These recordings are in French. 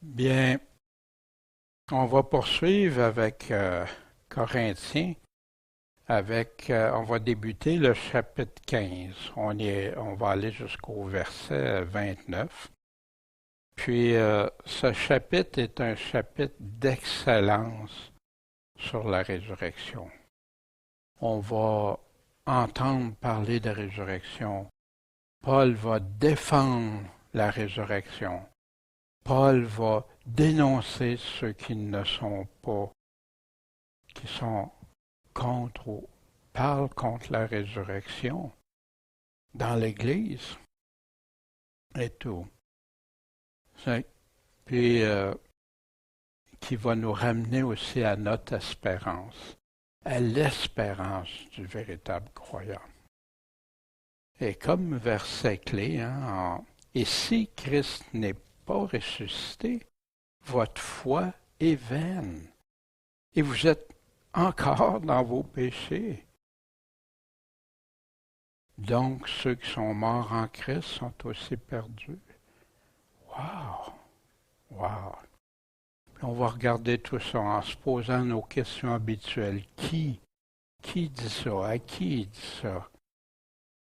Bien, on va poursuivre avec Corinthiens, on va débuter le chapitre 15. On va aller jusqu'au verset 29. Puis, ce chapitre est un chapitre d'excellence sur la résurrection. On va entendre parler de résurrection. Paul va défendre la résurrection. Paul va dénoncer ceux qui ne sont pas, qui sont contre ou parlent contre la résurrection dans l'Église et tout. Puis, qui va nous ramener aussi à notre espérance, à l'espérance du véritable croyant. Et comme verset clé, et si Christ n'est pas ressuscité, votre foi est vaine, et vous êtes encore dans vos péchés. Donc, ceux qui sont morts en Christ sont aussi perdus. Wow! Wow! Puis on va regarder tout ça en se posant nos questions habituelles. Qui dit ça? À qui il dit ça?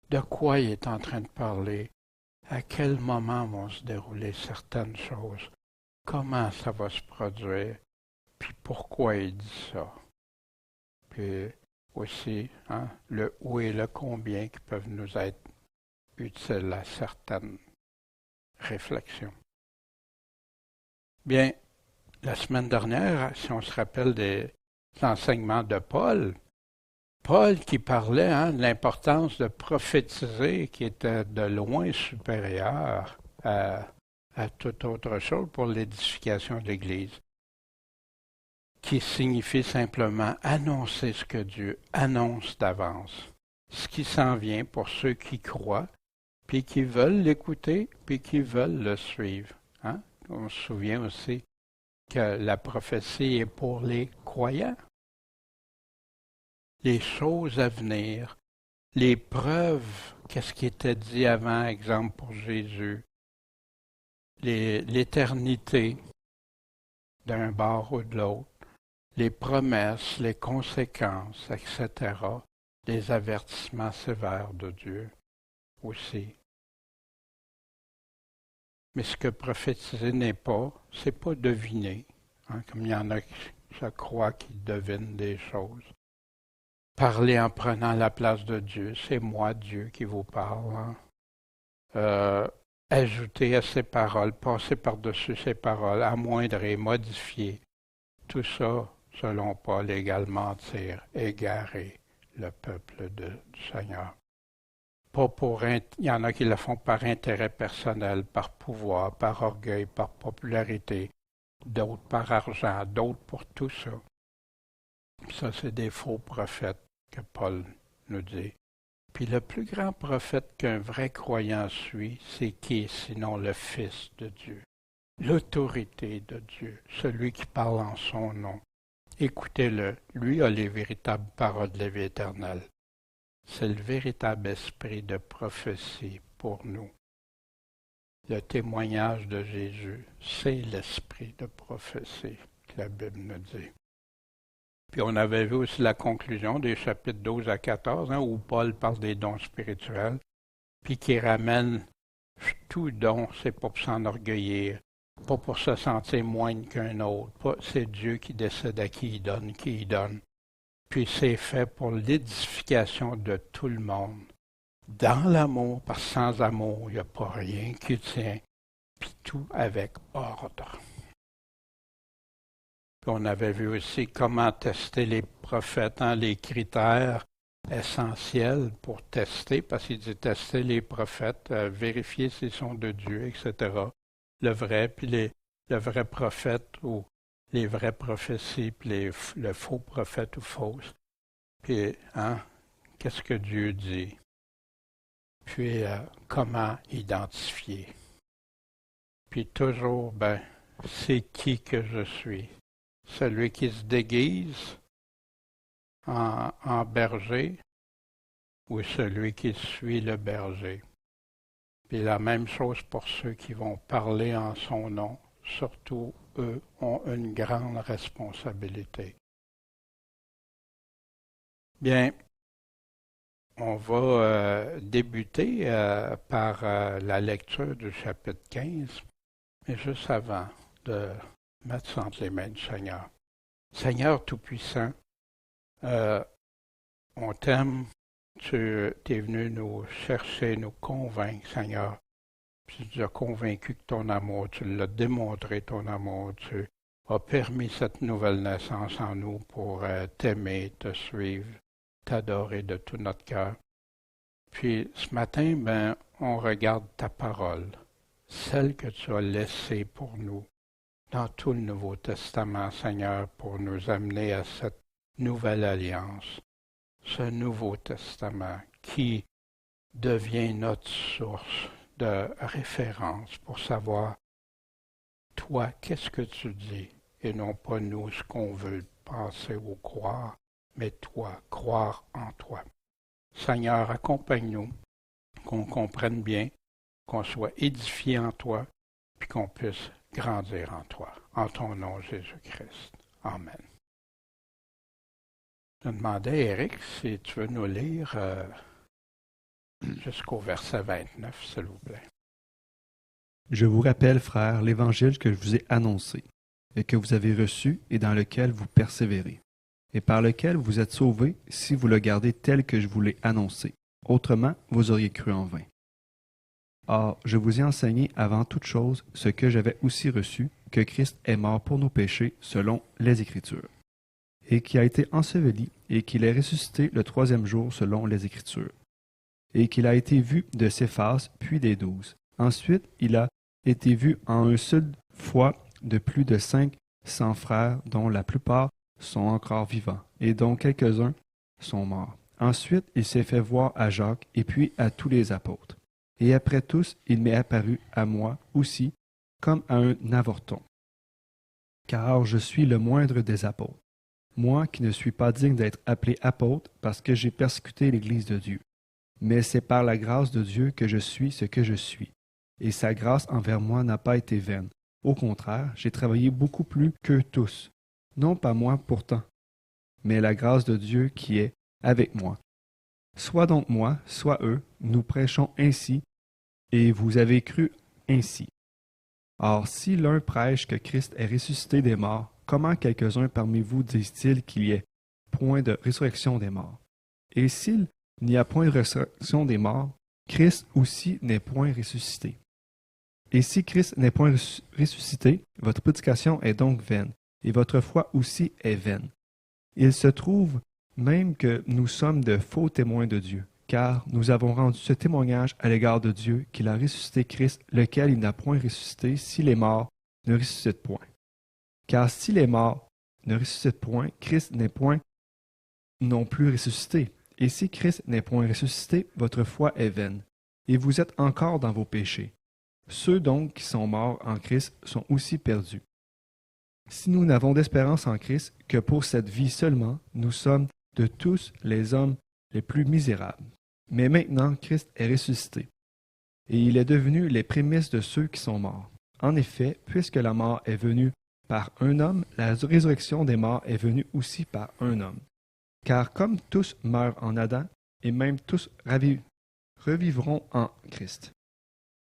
De quoi il est en train de parler? À quel moment vont se dérouler certaines choses? Comment ça va se produire? Puis pourquoi il dit ça? Puis aussi, le où et le combien qui peuvent nous être utiles à certaines réflexions. Bien, la semaine dernière, si on se rappelle des enseignements de Paul, Paul qui parlait de l'importance de prophétiser, qui était de loin supérieur à toute autre chose pour l'édification de l'Église, qui signifie simplement annoncer ce que Dieu annonce d'avance, ce qui s'en vient pour ceux qui croient, puis qui veulent l'écouter, puis qui veulent le suivre. On se souvient aussi que la prophétie est pour les croyants. Les choses à venir, les preuves, qu'est-ce qui était dit avant, exemple pour Jésus, l'éternité d'un bord ou de l'autre, les promesses, les conséquences, etc., les avertissements sévères de Dieu aussi. Mais ce que prophétiser n'est pas, c'est pas deviner, comme il y en a qui se croient qu'ils devinent des choses. Parler en prenant la place de Dieu, c'est moi, Dieu, qui vous parle. Ajouter à ses paroles, passer par-dessus ses paroles, amoindrir, modifier, tout ça, selon Paul, également mentir, égarer le peuple du Seigneur. Pas il y en a qui le font par intérêt personnel, par pouvoir, par orgueil, par popularité, d'autres par argent, d'autres pour tout ça. Ça, c'est des faux prophètes que Paul nous dit. Puis le plus grand prophète qu'un vrai croyant suit, c'est qui sinon le Fils de Dieu, l'autorité de Dieu, celui qui parle en son nom. Écoutez-le, lui a les véritables paroles de la vie éternelle. C'est le véritable esprit de prophétie pour nous. Le témoignage de Jésus, c'est l'esprit de prophétie que la Bible nous dit. Puis on avait vu aussi la conclusion des chapitres 12 à 14, où Paul parle des dons spirituels, puis qui ramène tout don, c'est pas pour s'enorgueillir, pas pour se sentir moindre qu'un autre, c'est Dieu qui décide à qui il donne. Puis c'est fait pour l'édification de tout le monde. Dans l'amour, parce que sans amour, il n'y a pas rien qui tient, puis tout avec ordre. Puis on avait vu aussi comment tester les prophètes, les critères essentiels pour tester, parce qu'il dit tester les prophètes, vérifier s'ils sont de Dieu, etc. Le vrai, puis le vrai prophète ou les vraies prophéties, puis le faux prophète ou fausse. Puis, qu'est-ce que Dieu dit? Puis, comment identifier? Puis toujours, c'est qui que je suis? Celui qui se déguise en berger ou celui qui suit le berger? Puis la même chose pour ceux qui vont parler en son nom, surtout, eux, ont une grande responsabilité. Bien, on va débuter par la lecture du chapitre 15, mais juste avant de mettre ça entre les mains du Seigneur. Seigneur Tout-Puissant, euh, on t'aime, tu es venu nous chercher, nous convaincre, Seigneur. Puis tu as convaincu que ton amour, tu l'as démontré ton amour, tu as permis cette nouvelle naissance en nous pour t'aimer, te suivre, t'adorer de tout notre cœur. Puis ce matin, ben, on regarde ta parole, celle que tu as laissée pour nous dans tout le Nouveau Testament, Seigneur, pour nous amener à cette nouvelle alliance, ce Nouveau Testament qui devient notre source de référence pour savoir, toi, qu'est-ce que tu dis, et non pas nous, ce qu'on veut penser ou croire, mais toi, croire en toi. Seigneur, accompagne-nous, qu'on comprenne bien, qu'on soit édifié en toi, puis qu'on puisse grandir en toi. En ton nom, Jésus-Christ. Amen. Je demandais, Eric, si tu veux nous lire jusqu'au verset 29, s'il vous plaît. Je vous rappelle, frères, l'évangile que je vous ai annoncé, et que vous avez reçu et dans lequel vous persévérez, et par lequel vous êtes sauvés si vous le gardez tel que je vous l'ai annoncé. Autrement, vous auriez cru en vain. Or, je vous ai enseigné avant toute chose ce que j'avais aussi reçu, que Christ est mort pour nos péchés selon les Écritures, et qui a été enseveli, et qu'il est ressuscité le troisième jour selon les Écritures, et qu'il a été vu de Céphas, puis des 12. Ensuite, il a été vu en une seule fois de plus de 500 frères, dont la plupart sont encore vivants, et dont quelques-uns sont morts. Ensuite, il s'est fait voir à Jacques, et puis à tous les apôtres. Et après tous, il m'est apparu à moi aussi, comme à un avorton. Car je suis le moindre des apôtres, moi qui ne suis pas digne d'être appelé apôtre, parce que j'ai persécuté l'Église de Dieu. Mais c'est par la grâce de Dieu que je suis ce que je suis. Et sa grâce envers moi n'a pas été vaine. Au contraire, j'ai travaillé beaucoup plus qu'eux tous. Non pas moi pourtant, mais la grâce de Dieu qui est avec moi. Soit donc moi, soit eux, nous prêchons ainsi, et vous avez cru ainsi. Or, si l'un prêche que Christ est ressuscité des morts, comment quelques-uns parmi vous disent-ils qu'il y ait point de résurrection des morts? Et s'il n'y a point de résurrection des morts, Christ aussi n'est point ressuscité. Et si Christ n'est point ressuscité, votre prédication est donc vaine, et votre foi aussi est vaine. Il se trouve même que nous sommes de faux témoins de Dieu, car nous avons rendu ce témoignage à l'égard de Dieu qu'il a ressuscité Christ, lequel il n'a point ressuscité si les morts ne ressuscitent point. Car si les morts ne ressuscitent point, Christ n'est point non plus ressuscité. Et si Christ n'est point ressuscité, votre foi est vaine, et vous êtes encore dans vos péchés. Ceux donc qui sont morts en Christ sont aussi perdus. Si nous n'avons d'espérance en Christ que pour cette vie seulement, nous sommes de tous les hommes les plus misérables. Mais maintenant, Christ est ressuscité, et il est devenu les prémices de ceux qui sont morts. En effet, puisque la mort est venue par un homme, la résurrection des morts est venue aussi par un homme. Car comme tous meurent en Adam, et même tous revivront en Christ.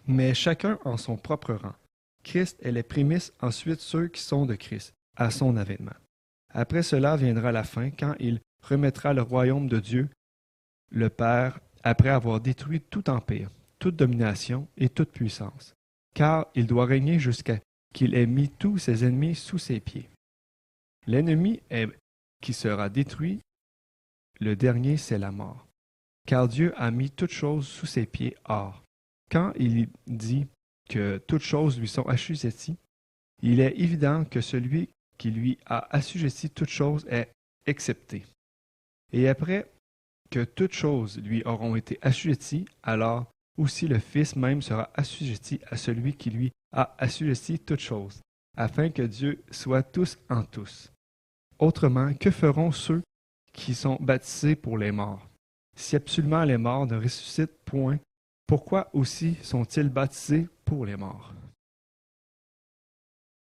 Mais chacun en son propre rang. Christ est les prémices, ensuite ceux qui sont de Christ, à son avènement. Après cela viendra la fin, quand il remettra le royaume de Dieu, le Père, après avoir détruit tout empire, toute domination et toute puissance. Car il doit régner jusqu'à qu'il ait mis tous ses ennemis sous ses pieds. L'ennemi qui sera détruit, le dernier c'est la mort. Car Dieu a mis toutes choses sous ses pieds. Or, quand il dit que toutes choses lui sont assujetties, il est évident que celui qui lui a assujetti toutes choses est excepté. Et après que toutes choses lui auront été assujetties, alors aussi le Fils même sera assujetti à celui qui lui a assujetti toutes choses, afin que Dieu soit tous en tous. Autrement, que feront ceux qui sont baptisés pour les morts? Si absolument les morts ne ressuscitent point, pourquoi aussi sont-ils baptisés pour les morts?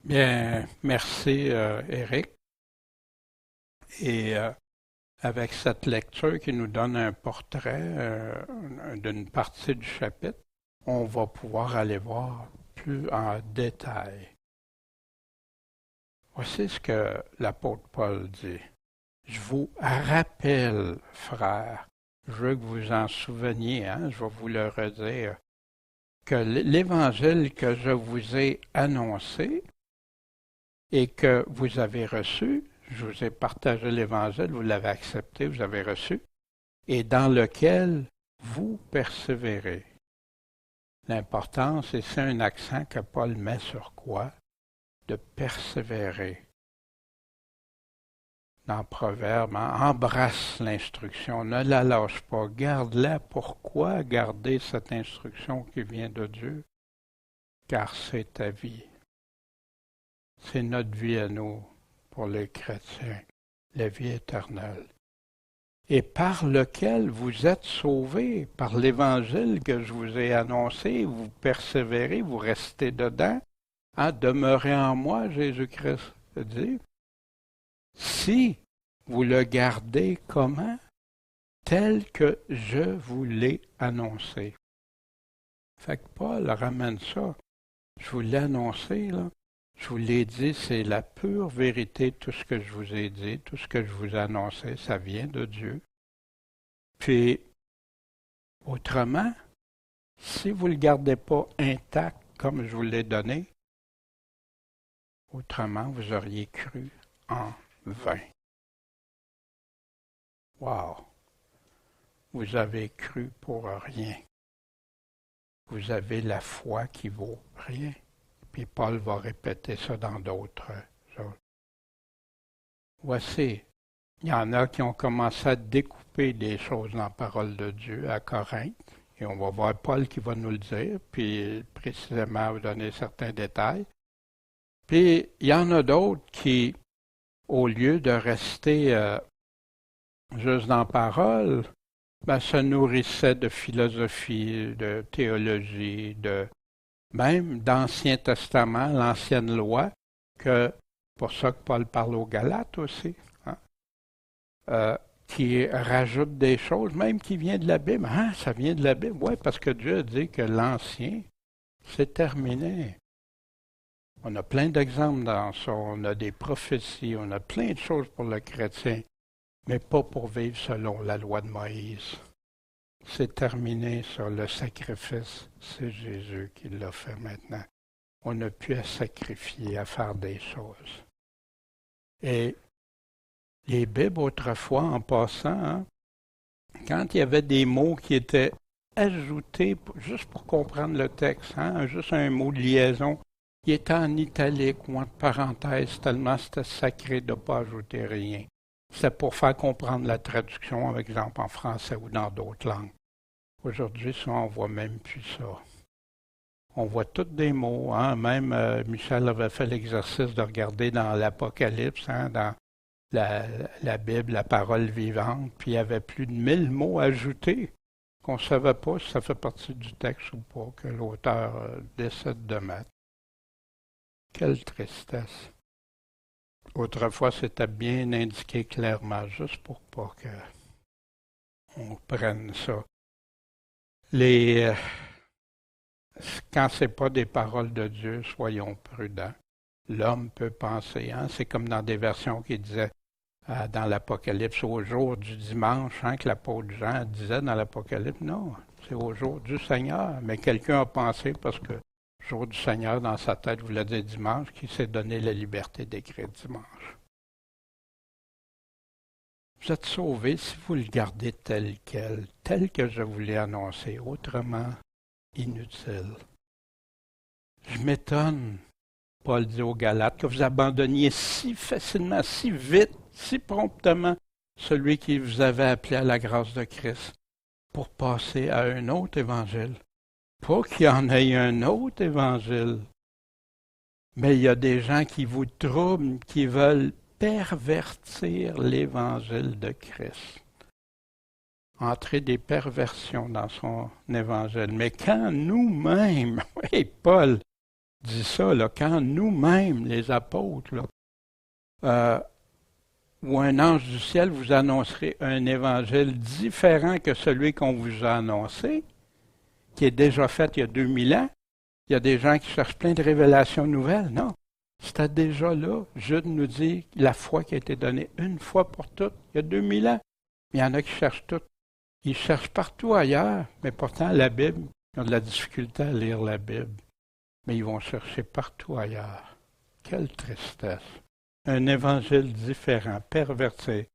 Bien, merci Éric. Et avec cette lecture qui nous donne un portrait d'une partie du chapitre, on va pouvoir aller voir plus en détail. Voici ce que l'apôtre Paul dit. Je vous rappelle, frères, je veux que vous en souveniez, hein, je vais vous le redire, que l'évangile que je vous ai annoncé et que vous avez reçu, je vous ai partagé l'évangile, vous l'avez accepté, vous avez reçu, et dans lequel vous persévérez. L'importance, et c'est un accent que Paul met sur quoi? De persévérer. Dans Proverbe, embrasse l'instruction, ne la lâche pas, garde-la. Pourquoi garder cette instruction qui vient de Dieu? Car c'est ta vie. C'est notre vie à nous, pour les chrétiens, la vie éternelle. Et par lequel vous êtes sauvés, par l'évangile que je vous ai annoncé, vous persévérez, vous restez dedans, demeurez en moi, Jésus-Christ dit. Si vous le gardez comment? Tel que je vous l'ai annoncé. Fait que Paul ramène ça. Je vous l'ai annoncé, là. Je vous l'ai dit, c'est la pure vérité, tout ce que je vous ai dit, tout ce que je vous ai annoncé, ça vient de Dieu. Puis, autrement, si vous ne le gardez pas intact comme je vous l'ai donné, autrement, vous auriez cru en vain. Wow! Vous avez cru pour rien. Vous avez la foi qui vaut rien. Puis Paul va répéter ça dans d'autres choses. Voici, il y en a qui ont commencé à découper des choses dans la parole de Dieu à Corinthe. Et on va voir Paul qui va nous le dire, puis précisément vous donner certains détails. Puis il y en a d'autres qui, au lieu de rester juste dans la parole, se nourrissaient de philosophie, de théologie, même d'Ancien Testament, l'ancienne loi, que pour ça que Paul parle aux Galates aussi, qui rajoute des choses, même qui vient de la Bible. Ah, ça vient de la Bible, oui, parce que Dieu a dit que l'ancien, c'est terminé. On a plein d'exemples dans ça, on a des prophéties, on a plein de choses pour le chrétien, mais pas pour vivre selon la loi de Moïse. C'est terminé sur le sacrifice, c'est Jésus qui l'a fait maintenant. On n'a plus à sacrifier, à faire des choses. Et les Bibles, autrefois, en passant, quand il y avait des mots qui étaient ajoutés juste pour comprendre le texte, juste un mot de liaison, il était en italique ou entre parenthèses, tellement c'était sacré de ne pas ajouter rien. C'est pour faire comprendre la traduction, par exemple en français ou dans d'autres langues. Aujourd'hui, ça, on ne voit même plus ça. On voit tous des mots. Même Michel avait fait l'exercice de regarder dans l'Apocalypse, dans la Bible, la parole vivante, puis il y avait plus de 1000 mots ajoutés qu'on ne savait pas si ça fait partie du texte ou pas, que l'auteur décide de mettre. Quelle tristesse! Autrefois, c'était bien indiqué clairement, juste pour pas qu'on prenne ça. Quand ce n'est pas des paroles de Dieu, soyons prudents. L'homme peut penser, c'est comme dans des versions qui disaient dans l'Apocalypse, au jour du dimanche, que l'apôtre Jean disait dans l'Apocalypse, non, c'est au jour du Seigneur. Mais quelqu'un a pensé, parce que le jour du Seigneur, dans sa tête, voulait dire dimanche, qu'il s'est donné la liberté d'écrire dimanche. Vous êtes sauvés si vous le gardez tel que je vous l'ai annoncé, autrement inutile. Je m'étonne, Paul dit aux Galates, que vous abandonniez si facilement, si vite, si promptement celui qui vous avait appelé à la grâce de Christ pour passer à un autre évangile. Pas qu'il y en ait un autre évangile, mais il y a des gens qui vous troublent, qui veulent pervertir l'évangile de Christ. Entrer des perversions dans son évangile. Mais quand nous-mêmes, Paul, dit ça, là, quand nous-mêmes, les apôtres, là, ou un ange du ciel vous annoncerait un évangile différent que celui qu'on vous a annoncé, qui est déjà fait il y a 2000 ans, il y a des gens qui cherchent plein de révélations nouvelles. Non, c'était déjà là. Jude nous dit la foi qui a été donnée une fois pour toutes, il y a 2000 ans. Il y en a qui cherchent tout. Ils cherchent partout ailleurs, mais pourtant la Bible, ils ont de la difficulté à lire la Bible. Mais ils vont chercher partout ailleurs. Quelle tristesse. Un évangile différent, perverti.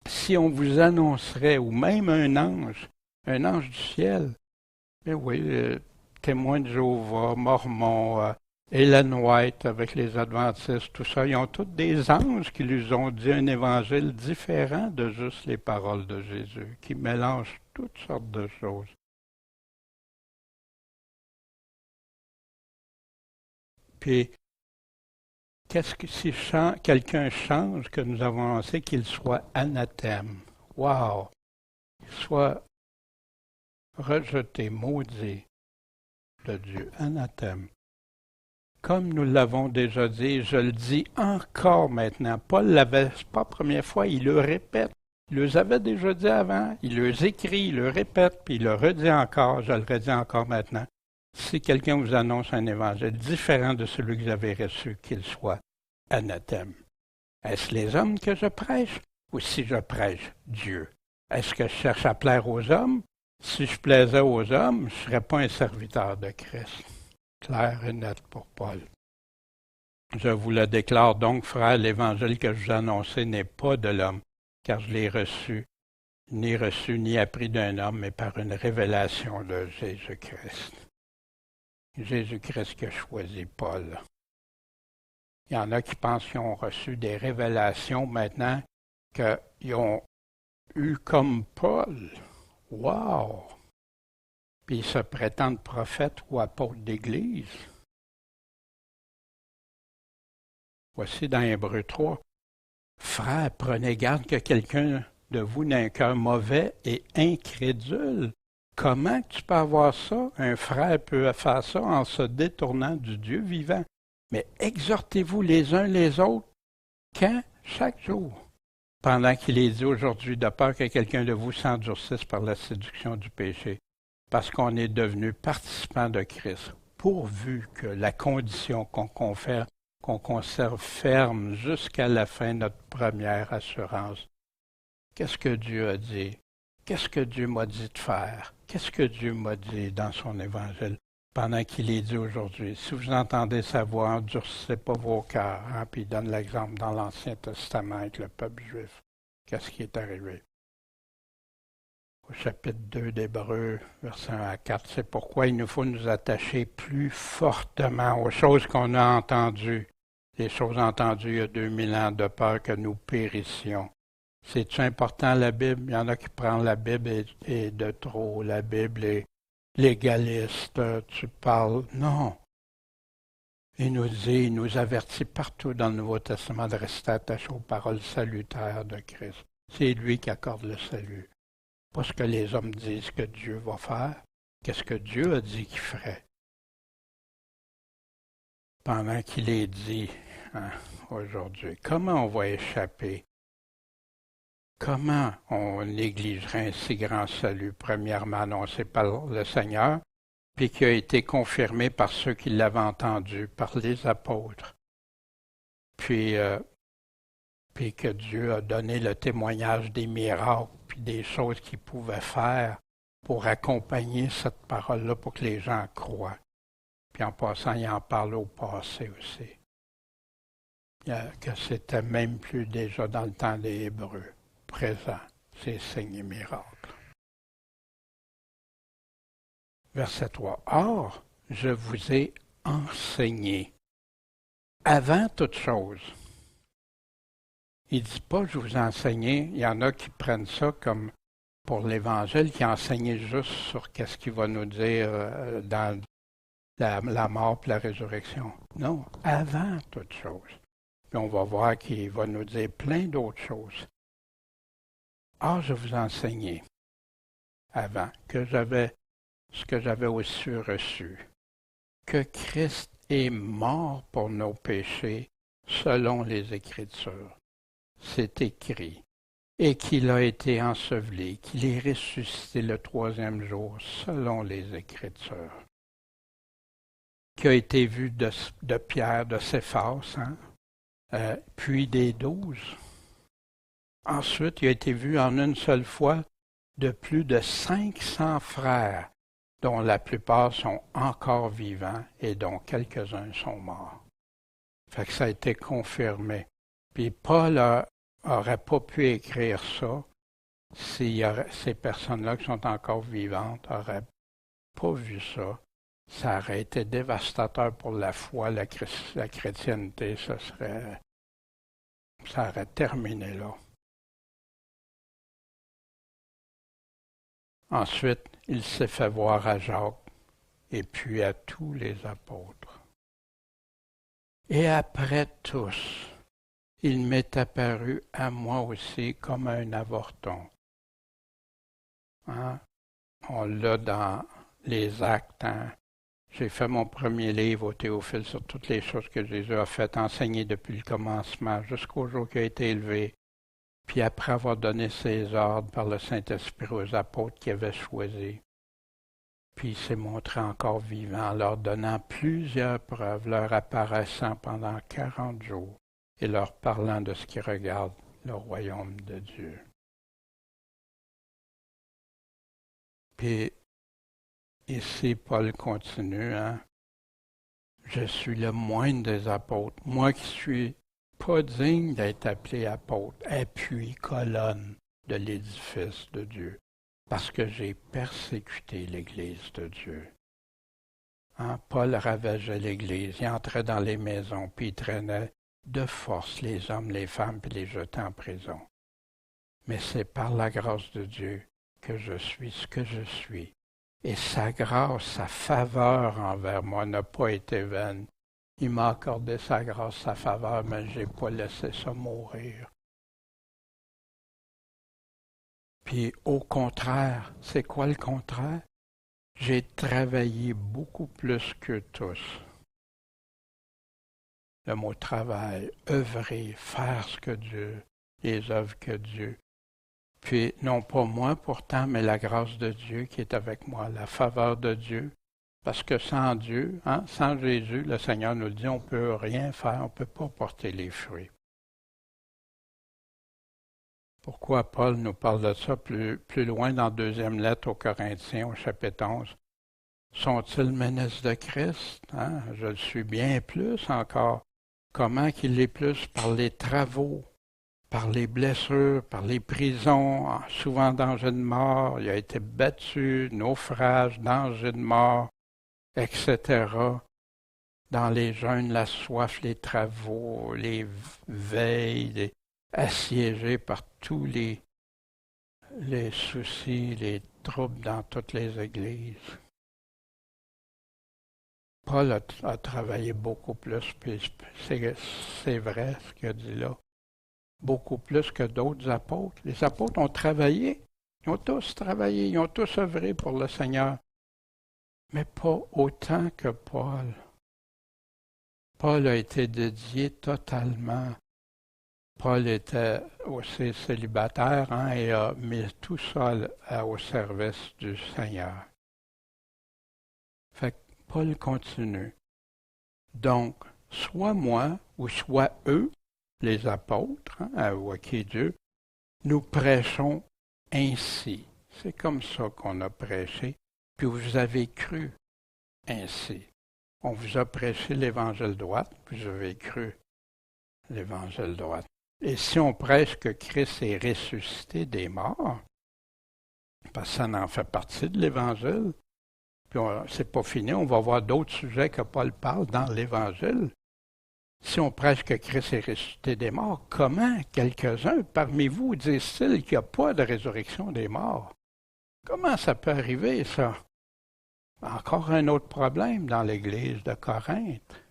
Si on vous annoncerait, ou même un ange du ciel, mais oui, témoins de Jéhovah, Mormons, Ellen White avec les Adventistes, tout ça, ils ont tous des anges qui lui ont dit un évangile différent de juste les paroles de Jésus, qui mélangent toutes sortes de choses. Puis, qu'est-ce que si quelqu'un change que nous avons annoncé qu'il soit anathème? Wow! Qu'il soit rejeté, maudit de Dieu, anathème. Comme nous l'avons déjà dit, je le dis encore maintenant. Paul l'avait, c'est pas la première fois, il le répète. Il les avait déjà dit avant, il les écrit, il le répète, puis il le redit encore, je le redis encore maintenant. Si quelqu'un vous annonce un évangile différent de celui que vous avez reçu, qu'il soit anathème. Est-ce les hommes que je prêche ou si je prêche Dieu? Est-ce que je cherche à plaire aux hommes? Si je plaisais aux hommes, je ne serais pas un serviteur de Christ. Clair et net pour Paul. Je vous le déclare donc, frères, l'évangile que je vous ai annoncé n'est pas de l'homme, car je l'ai reçu ni appris d'un homme, mais par une révélation de Jésus-Christ. Jésus-Christ qui a choisi Paul. Il y en a qui pensent qu'ils ont reçu des révélations maintenant qu'ils ont eu comme Paul. Wow! Puis ils se prétendent prophètes ou apôtres d'Église. Voici dans Hébreux 3. Frères, prenez garde que quelqu'un de vous n'ait un cœur mauvais et incrédule. Comment tu peux avoir ça? Un frère peut faire ça en se détournant du Dieu vivant. Mais exhortez-vous les uns les autres. Quand? Chaque jour. Pendant qu'il est dit aujourd'hui, de peur que quelqu'un de vous s'endurcisse par la séduction du péché. Parce qu'on est devenu participant de Christ. Pourvu que la condition qu'on conserve ferme jusqu'à la fin de notre première assurance. Qu'est-ce que Dieu a dit? Qu'est-ce que Dieu m'a dit de faire? Qu'est-ce que Dieu m'a dit dans son évangile pendant qu'il est dit aujourd'hui? Si vous entendez sa voix, endurcissez pas vos cœurs. Hein? Puis il donne l'exemple dans l'Ancien Testament avec le peuple juif. Qu'est-ce qui est arrivé? Au chapitre 2 d'Hébreux, versets 1 à 4, c'est pourquoi il nous faut nous attacher plus fortement aux choses qu'on a entendues. Les choses entendues il y a 2000 ans, de peur que nous périssions. C'est-tu important la Bible? Il y en a qui prennent la Bible et de trop. La Bible est légaliste. Tu parles. Non. Il nous dit, il nous avertit partout dans le Nouveau Testament de rester attachés aux paroles salutaires de Christ. C'est lui qui accorde le salut. Pas ce que les hommes disent que Dieu va faire. Qu'est-ce que Dieu a dit qu'il ferait? Pendant qu'il est dit aujourd'hui, comment on va échapper? Comment on négligerait un si grand salut, premièrement annoncé par le Seigneur, puis qui a été confirmé par ceux qui l'avaient entendu, par les apôtres, puis que Dieu a donné le témoignage des miracles, puis des choses qu'il pouvait faire pour accompagner cette parole-là, pour que les gens croient. Puis en passant, il en parle au passé aussi. Que c'était même plus déjà dans le temps des Hébreux. Présent, ces signes et miracles. Verset 3. Or, je vous ai enseigné, avant toute chose. Il ne dit pas je vous ai enseigné. Il y en a qui prennent ça comme pour l'Évangile, qui enseignent juste sur qu'est-ce qu'il va nous dire dans la mort et la résurrection. Non, avant toute chose. Puis on va voir qu'il va nous dire plein d'autres choses. Or, je vous ai enseigné avant ce que j'avais aussi reçu, que Christ est mort pour nos péchés selon les Écritures. C'est écrit. Et qu'il a été enseveli, qu'il est ressuscité le troisième jour selon les Écritures. Qui a été vu de Pierre, de Céphas, puis des 12. Ensuite, il a été vu en une seule fois de plus de 500 frères, dont la plupart sont encore vivants et dont quelques-uns sont morts. Fait que ça a été confirmé. Puis Paul n'aurait pas pu écrire ça si ces personnes-là qui sont encore vivantes n'auraient pas vu ça. Ça aurait été dévastateur pour la foi, la chrétienté, ça aurait terminé là. Ensuite, il s'est fait voir à Jacques et puis à tous les apôtres. Et après tous, il m'est apparu à moi aussi comme un avorton. Hein? On l'a dans les Actes. Hein? J'ai fait mon premier livre au Théophile sur toutes les choses que Jésus a faites, enseignées depuis le commencement jusqu'au jour qu'il a été élevé. Puis après avoir donné ses ordres par le Saint-Esprit aux apôtres qu'il avait choisis. Puis il s'est montré encore vivant, leur donnant plusieurs preuves, leur apparaissant pendant 40 jours et leur parlant de ce qui regarde le royaume de Dieu. Puis ici, Paul continue, hein? Je suis le moindre des apôtres, moi qui suis pas digne d'être appelé apôtre, appui, colonne de l'édifice de Dieu, parce que j'ai persécuté l'Église de Dieu. Hein? Paul ravageait l'Église, il entrait dans les maisons, puis il traînait de force les hommes, les femmes, puis les jetait en prison. Mais c'est par la grâce de Dieu que je suis ce que je suis. Et sa grâce, sa faveur envers moi n'a pas été vaine. Il m'a accordé sa grâce, sa faveur, mais je n'ai pas laissé ça mourir. Puis au contraire, c'est quoi le contraire? J'ai travaillé beaucoup plus que tous. Le mot travail, œuvrer, faire ce que Dieu, les œuvres que Dieu. Puis non pas moi pourtant, mais la grâce de Dieu qui est avec moi, la faveur de Dieu. Parce que sans Dieu, hein, sans Jésus, le Seigneur nous le dit, on ne peut rien faire, on ne peut pas porter les fruits. Pourquoi Paul nous parle de ça plus loin dans la deuxième lettre aux Corinthiens, au chapitre 11? Sont-ils ministres de Christ? Hein? Je le suis bien plus encore. Comment qu'il l'est plus? Par les travaux, par les blessures, par les prisons, souvent danger de mort, il a été battu, naufrage, danger de mort, etc. Dans les jeûnes, la soif, les travaux, les veilles, assiégé par tous les soucis, les troubles dans toutes les églises. Paul a travaillé beaucoup plus, puis c'est vrai ce qu'il a dit là, beaucoup plus que d'autres apôtres. Les apôtres ont travaillé, ils ont tous travaillé, ils ont tous œuvré pour le Seigneur, mais pas autant que Paul. Paul a été dédié totalement. Paul était aussi célibataire hein, et a mis tout ça au service du Seigneur. Fait que Paul continue. Donc, soit moi ou soit eux, les apôtres, hein, ou à qui Dieu, nous prêchons ainsi. C'est comme ça qu'on a prêché, puis vous avez cru ainsi. On vous a prêché l'évangile droit, puis vous avez cru l'évangile droit. Et si on prêche que Christ est ressuscité des morts, parce que ça en fait partie de l'Évangile, puis c'est pas fini, on va voir d'autres sujets que Paul parle dans l'Évangile. Si on prêche que Christ est ressuscité des morts, comment quelques-uns parmi vous disent-ils qu'il n'y a pas de résurrection des morts? Comment ça peut arriver, ça? Encore un autre problème dans l'Église de Corinthe.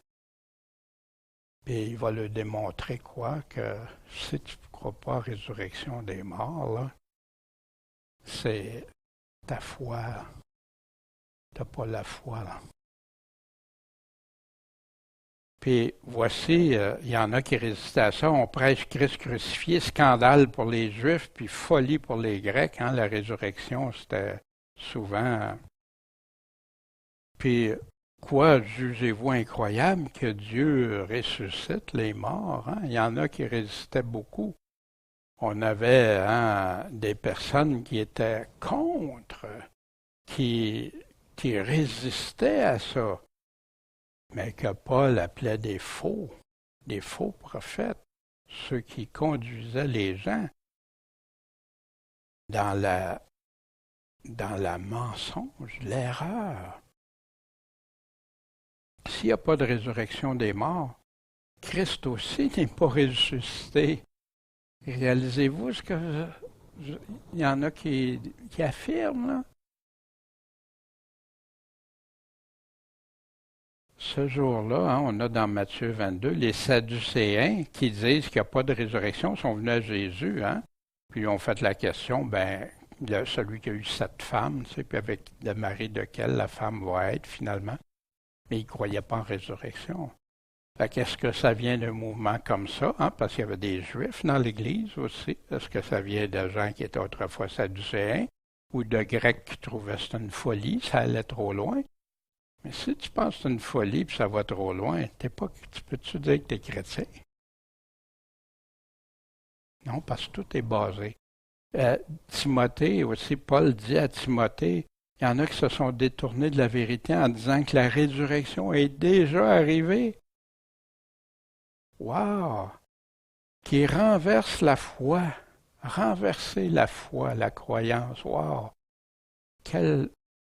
Puis il va le démontrer quoi? Que si tu ne crois pas à la résurrection des morts, là, c'est ta foi. Tu n'as pas la foi, là. Puis voici, il y en a qui résistaient à ça. On prêche Christ crucifié, scandale pour les Juifs, puis folie pour les Grecs. Hein, la résurrection, c'était souvent... Puis, quoi jugez-vous incroyable que Dieu ressuscite les morts? Hein? Il y en a qui résistaient beaucoup. On avait des personnes qui étaient contre, qui résistaient à ça, mais que Paul appelait des faux prophètes, ceux qui conduisaient les gens dans la mensonge, l'erreur. S'il n'y a pas de résurrection des morts, Christ aussi n'est pas ressuscité. Réalisez-vous ce que il y en a qui affirment, là? Ce jour-là, hein, on a dans Matthieu 22 les Sadducéens qui disent qu'il n'y a pas de résurrection, sont venus à Jésus, hein? Puis ils ont fait la question, celui qui a eu 7 femmes, tu sais, puis avec le mari de quelle la femme va être finalement. Mais ils ne croyaient pas en résurrection. Qu'est-ce que ça vient d'un mouvement comme ça, hein? Parce qu'il y avait des Juifs dans l'Église aussi. Est-ce que ça vient de gens qui étaient autrefois sadducéens ou de Grecs qui trouvaient que c'était une folie, ça allait trop loin? Mais si tu penses que c'est une folie et ça va trop loin, tu peux-tu dire que tu es chrétien? Non, parce que tout est basé. Timothée aussi, Paul dit à Timothée, il y en a qui se sont détournés de la vérité en disant que la résurrection est déjà arrivée. Wow! Qui renverse la foi, renverser la foi, la croyance. Wow!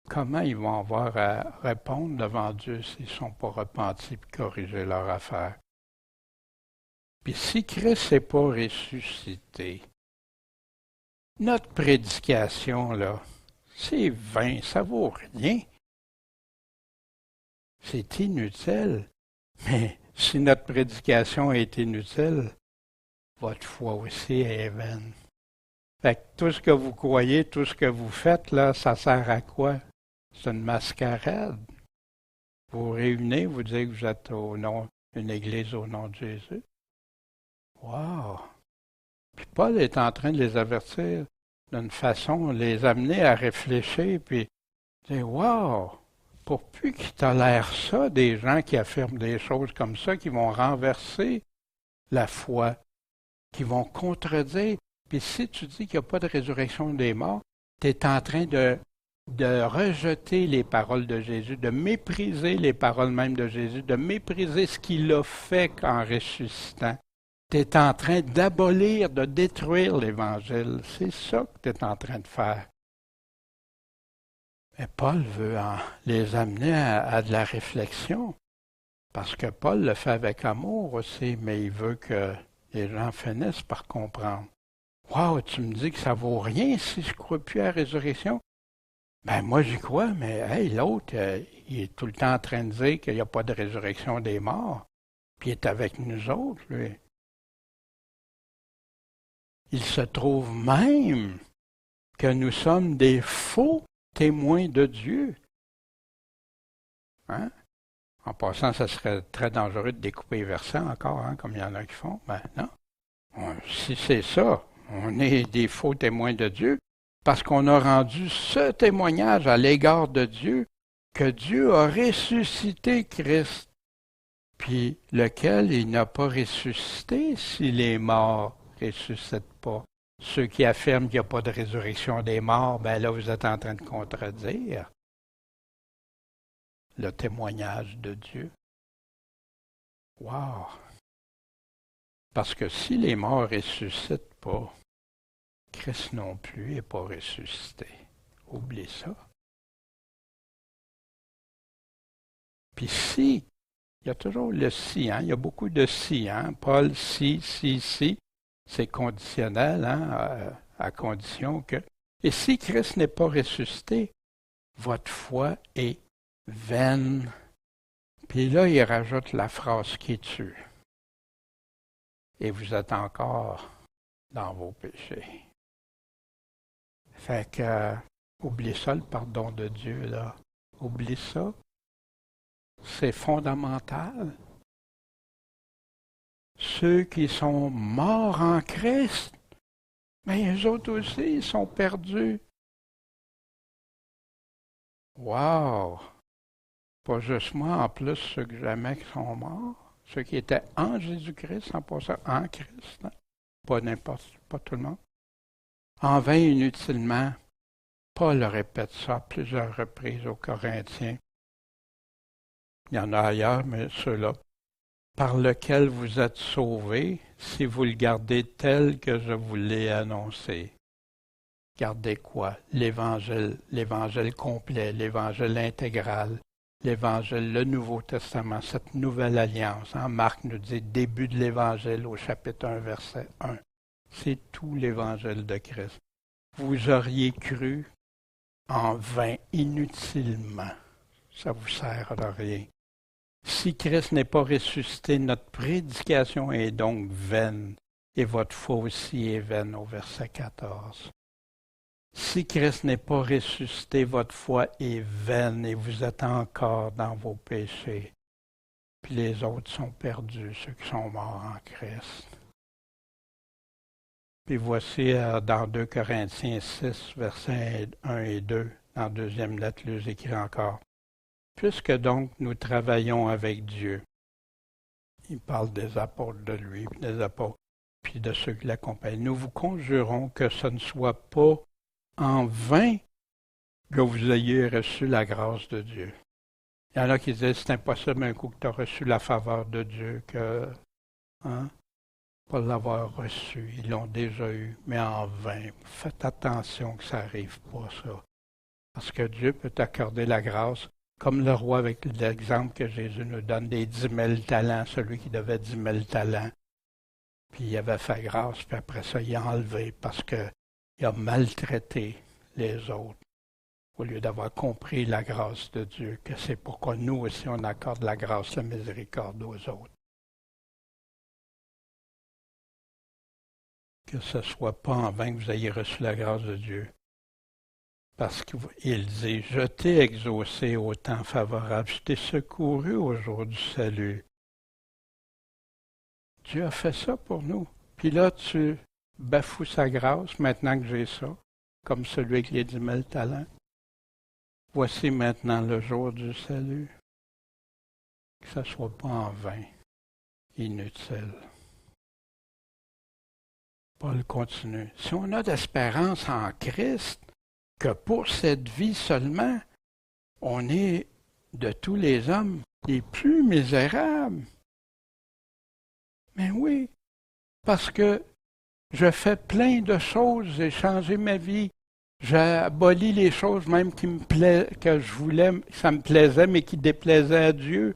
Comment ils vont avoir à répondre devant Dieu s'ils ne sont pas repentis et corriger leur affaire? Puis si Christ n'est pas ressuscité, notre prédication, là, c'est vain, ça vaut rien. C'est inutile. Mais si notre prédication est inutile, votre foi aussi est vaine. Fait que tout ce que vous croyez, tout ce que vous faites, là, ça sert à quoi? C'est une mascarade. Vous vous réunissez, vous dites que vous êtes une église au nom de Jésus. Wow! Puis Paul est en train de les avertir d'une façon, les amener à réfléchir, puis dire, wow! Pour plus qu'ils tolèrent ça, des gens qui affirment des choses comme ça, qui vont renverser la foi, qui vont contredire. Puis si tu dis qu'il n'y a pas de résurrection des morts, tu es en train de rejeter les paroles de Jésus, de mépriser les paroles même de Jésus, de mépriser ce qu'il a fait en ressuscitant. Tu es en train d'abolir, de détruire l'Évangile. C'est ça que tu es en train de faire. Mais Paul veut les amener à de la réflexion, parce que Paul le fait avec amour aussi, mais il veut que les gens finissent par comprendre. Wow, tu me dis que ça vaut rien si je ne crois plus à la résurrection? Ben moi j'y crois, mais hey, l'autre, il est tout le temps en train de dire qu'il n'y a pas de résurrection des morts, puis il est avec nous autres, lui. Il se trouve même que nous sommes des faux témoins de Dieu. Hein? En passant, ça serait très dangereux de découper les versets encore, hein, comme il y en a qui font. Ben non. Si c'est ça, on est des faux témoins de Dieu parce qu'on a rendu ce témoignage à l'égard de Dieu que Dieu a ressuscité Christ, puis lequel il n'a pas ressuscité si les morts ne ressuscitent pas. Ceux qui affirment qu'il n'y a pas de résurrection des morts, ben là, vous êtes en train de contredire le témoignage de Dieu. Wow! Parce que si les morts ne ressuscitent pas, Christ non plus n'est pas ressuscité. Oublie ça. Puis si, il y a toujours le si, hein? Il y a beaucoup de si, hein? Paul, si, c'est conditionnel, hein? À condition que... Et si Christ n'est pas ressuscité, votre foi est vaine. Puis là, il rajoute la phrase qui tue. Et vous êtes encore dans vos péchés. Fait que, oublie ça, le pardon de Dieu, là. Oublie ça. C'est fondamental. ceux qui sont morts en Christ, mais eux autres aussi, ils sont perdus. Wow! Pas juste moi, en plus, ceux que j'aimais qui sont morts, ceux qui étaient en Jésus-Christ, en passant en Christ, hein? Pas tout le monde. En vain, inutilement, Paul répète ça à plusieurs reprises aux Corinthiens. Il y en a ailleurs, mais ceux-là. Par lequel vous êtes sauvés, si vous le gardez tel que je vous l'ai annoncé. Gardez quoi? L'évangile complet, l'évangile intégral, l'évangile, le Nouveau Testament, cette nouvelle alliance. Marc nous dit début de l'évangile au chapitre 1, verset 1. C'est tout l'évangile de Christ. Vous auriez cru en vain, inutilement. Ça vous sert à rien. Si Christ n'est pas ressuscité, notre prédication est donc vaine, et votre foi aussi est vaine, au verset 14. Si Christ n'est pas ressuscité, votre foi est vaine, et vous êtes encore dans vos péchés. Puis les autres sont perdus, ceux qui sont morts en Christ. Puis voici dans 2 Corinthiens 6, versets 1 et 2, dans la deuxième lettre, il écrit encore. Puisque donc nous travaillons avec Dieu, il parle des apôtres de lui, des apôtres, puis de ceux qui l'accompagnent, nous vous conjurons que ce ne soit pas en vain que vous ayez reçu la grâce de Dieu. Il y en a qui disent c'est impossible un coup que tu as reçu la faveur de Dieu, que pas l'avoir reçu, ils l'ont déjà eu, mais en vain. Faites attention que ça n'arrive pas, ça. Parce que Dieu peut t'accorder la grâce, comme le roi avec l'exemple que Jésus nous donne des 10 000 talents, celui qui devait 10 000 talents. Puis il avait fait grâce, puis après ça, il a enlevé parce qu'il a maltraité les autres. Au lieu d'avoir compris la grâce de Dieu, que c'est pourquoi nous aussi on accorde la grâce, la miséricorde aux autres. Que ce ne soit pas en vain que vous ayez reçu la grâce de Dieu. Parce qu'il dit, je t'ai exaucé au temps favorable, je t'ai secouru au jour du salut. Dieu a fait ça pour nous. Puis là, tu bafoues sa grâce, maintenant que j'ai ça, comme celui avec les 10 000 talents. Voici maintenant le jour du salut. Que ce ne soit pas en vain, inutile. Paul continue. Si on a d'espérance en Christ, que pour cette vie seulement, on est de tous les hommes les plus misérables. Mais oui, parce que je fais plein de choses, j'ai changé ma vie, j'ai aboli les choses même qui que je voulais, ça me plaisait, mais qui déplaisaient à Dieu.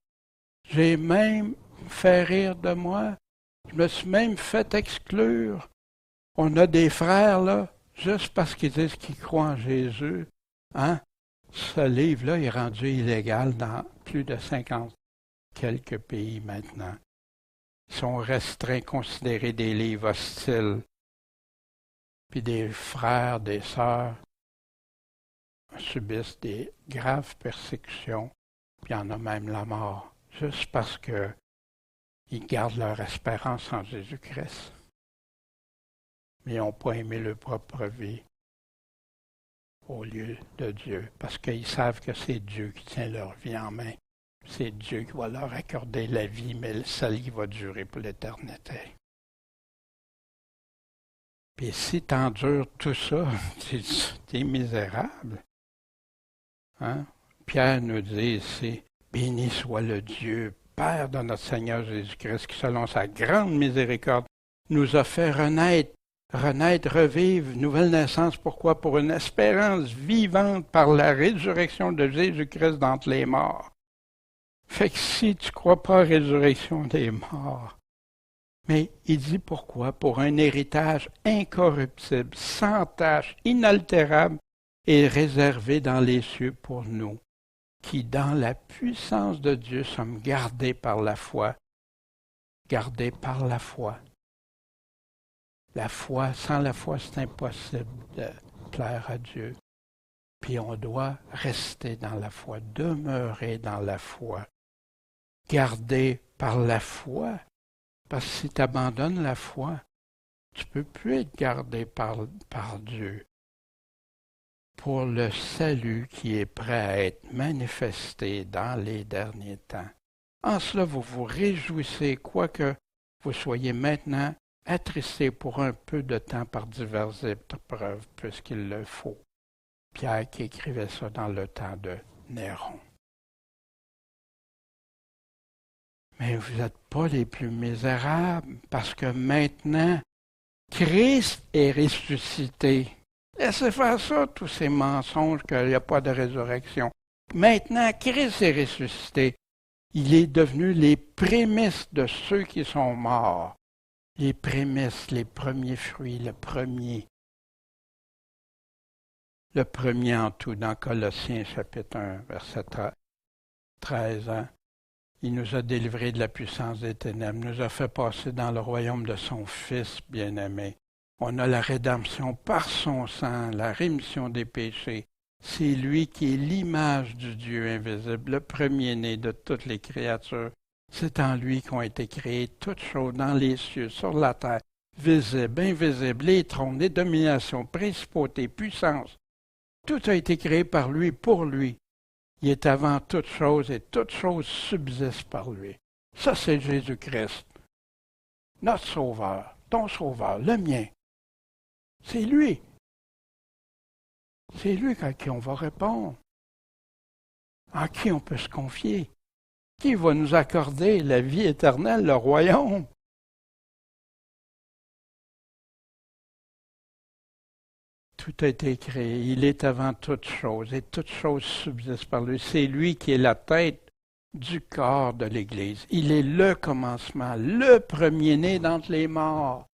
J'ai même fait rire de moi, je me suis même fait exclure. On a des frères, là, juste parce qu'ils disent qu'ils croient en Jésus, ce livre-là est rendu illégal dans plus de 50 quelques pays maintenant. Ils sont restreints, considérés des livres hostiles. Puis des frères, des sœurs subissent des graves persécutions, puis il y en a même la mort, juste parce qu'ils gardent leur espérance en Jésus-Christ. Mais ils n'ont pas aimé leur propre vie au lieu de Dieu, parce qu'ils savent que c'est Dieu qui tient leur vie en main. C'est Dieu qui va leur accorder la vie, mais celle qui va durer pour l'éternité. Puis si tu endures tout ça, tu es misérable. Pierre nous dit ici, béni soit le Dieu, Père de notre Seigneur Jésus-Christ, qui selon sa grande miséricorde nous a fait renaître, revivre, nouvelle naissance. Pourquoi? Pour une espérance vivante par la résurrection de Jésus-Christ d'entre les morts. Fait que si tu ne crois pas à la résurrection des morts, mais il dit pourquoi? Pour un héritage incorruptible, sans tache, inaltérable et réservé dans les cieux pour nous, qui dans la puissance de Dieu sommes gardés par la foi. Gardés par la foi. La foi, sans la foi, c'est impossible de plaire à Dieu. Puis on doit rester dans la foi, demeurer dans la foi, gardés par la foi. Parce que si tu abandonnes la foi, tu ne peux plus être gardé par Dieu pour le salut qui est prêt à être manifesté dans les derniers temps. En cela, vous vous réjouissez, quoique vous soyez maintenant attristés pour un peu de temps par diverses épreuves, puisqu'il le faut. Pierre qui écrivait ça dans le temps de Néron. Mais vous n'êtes pas les plus misérables, parce que maintenant, Christ est ressuscité. Laissez faire ça, tous ces mensonges qu'il n'y a pas de résurrection. Maintenant, Christ est ressuscité. Il est devenu les prémices de ceux qui sont morts. Les prémices, les premiers fruits, le premier. Le premier en tout, dans Colossiens chapitre 1, verset 13. Il nous a délivrés de la puissance des ténèbres, nous a fait passer dans le royaume de son Fils bien-aimé. On a la rédemption par son sang, la rémission des péchés. C'est lui qui est l'image du Dieu invisible, le premier-né de toutes les créatures. C'est en lui qu'ont été créées toutes choses dans les cieux, sur la terre, visibles, invisibles, les trônes, les dominations, principautés, puissances. Tout a été créé par lui, pour lui. Il est avant toutes choses et toutes choses subsistent par lui. Ça, c'est Jésus-Christ, notre Sauveur, ton Sauveur, le mien. C'est lui. C'est lui à qui on va répondre, en qui on peut se confier, qui va nous accorder la vie éternelle, le royaume. Tout a été créé, il est avant toutes choses, et toutes choses subsistent par lui. C'est lui qui est la tête du corps de l'Église. Il est le commencement, le premier-né d'entre les morts.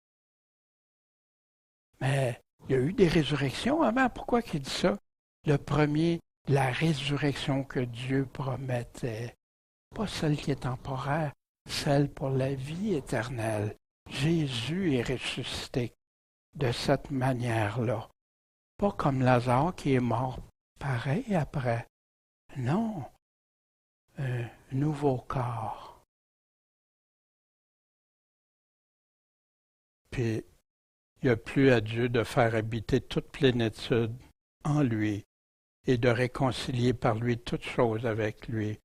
Mais il y a eu des résurrections avant. Pourquoi qu'il dit ça? Le premier, la résurrection que Dieu promettait. Pas celle qui est temporaire, celle pour la vie éternelle. Jésus est ressuscité de cette manière-là. Pas comme Lazare qui est mort pareil après. Non, un nouveau corps. Puis, il n'y a plus à Dieu de faire habiter toute plénitude en lui et de réconcilier par lui toutes choses avec lui,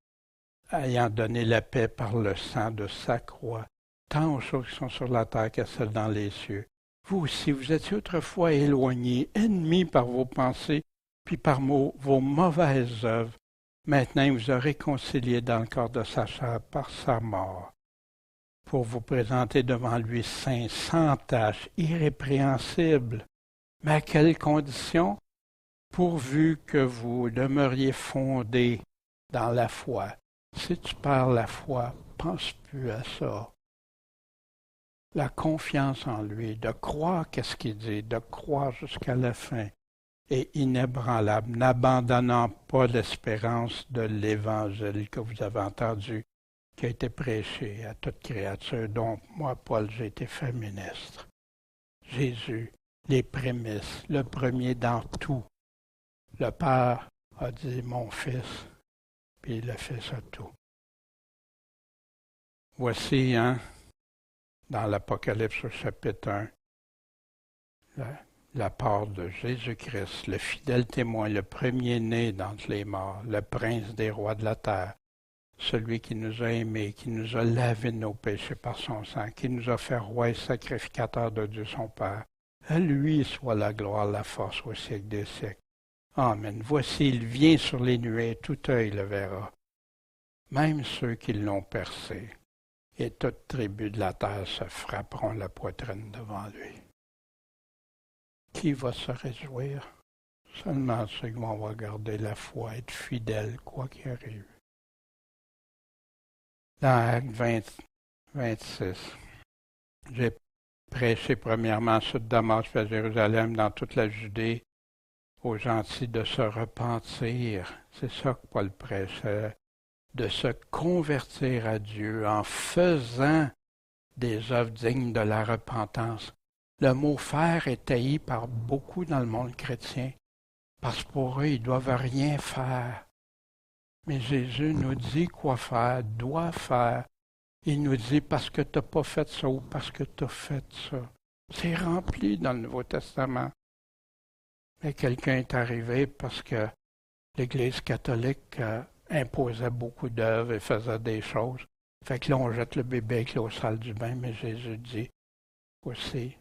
ayant donné la paix par le sang de sa croix, tant aux choses qui sont sur la terre qu'à celles dans les cieux. Vous aussi, vous étiez autrefois éloignés, ennemis par vos pensées, puis par vos mauvaises œuvres. Maintenant, il vous a réconciliés dans le corps de sa chair par sa mort, pour vous présenter devant lui saint, sans tache, irrépréhensible. Mais à quelles conditions? Pourvu que vous demeuriez fondés dans la foi. Si tu perds la foi, pense plus à ça. La confiance en lui, de croire qu'est-ce qu'il dit, de croire jusqu'à la fin, est inébranlable, n'abandonnant pas l'espérance de l'Évangile que vous avez entendu, qui a été prêché à toute créature, dont moi, Paul, j'ai été fait ministre. Jésus, les prémices, le premier dans tout. Le Père a dit, mon Fils, puis il a fait ça tout. Voici, dans l'Apocalypse au chapitre 1, la part de Jésus-Christ, le fidèle témoin, le premier-né d'entre les morts, le prince des rois de la terre, celui qui nous a aimés, qui nous a lavé de nos péchés par son sang, qui nous a fait roi et sacrificateur de Dieu son Père. À lui soit la gloire, la force au siècle des siècles. Amen. Voici, il vient sur les nuées, tout œil le verra, même ceux qui l'ont percé. Et toute tribu de la terre se frapperont la poitrine devant lui. Qui va se réjouir? Seulement ceux qui vont regarder la foi, être fidèles, quoi qu'il arrive. Dans Acte 26, j'ai prêché premièrement sur Damas, à Jérusalem, dans toute la Judée, aux gentils de se repentir. C'est ça que Paul prêchait. De se convertir à Dieu en faisant des œuvres dignes de la repentance. Le mot « faire » est haï par beaucoup dans le monde chrétien, parce que pour eux, ils ne doivent rien faire. Mais Jésus nous dit quoi faire, doit faire. il nous dit parce que tu n'as pas fait ça ou parce que tu as fait ça. C'est rempli dans le Nouveau Testament. Mais quelqu'un est arrivé parce que l'Église catholique imposait beaucoup d'œuvres et faisait des choses. Fait que là, on jette le bébé avec l'eau sale du bain, mais Jésus dit aussi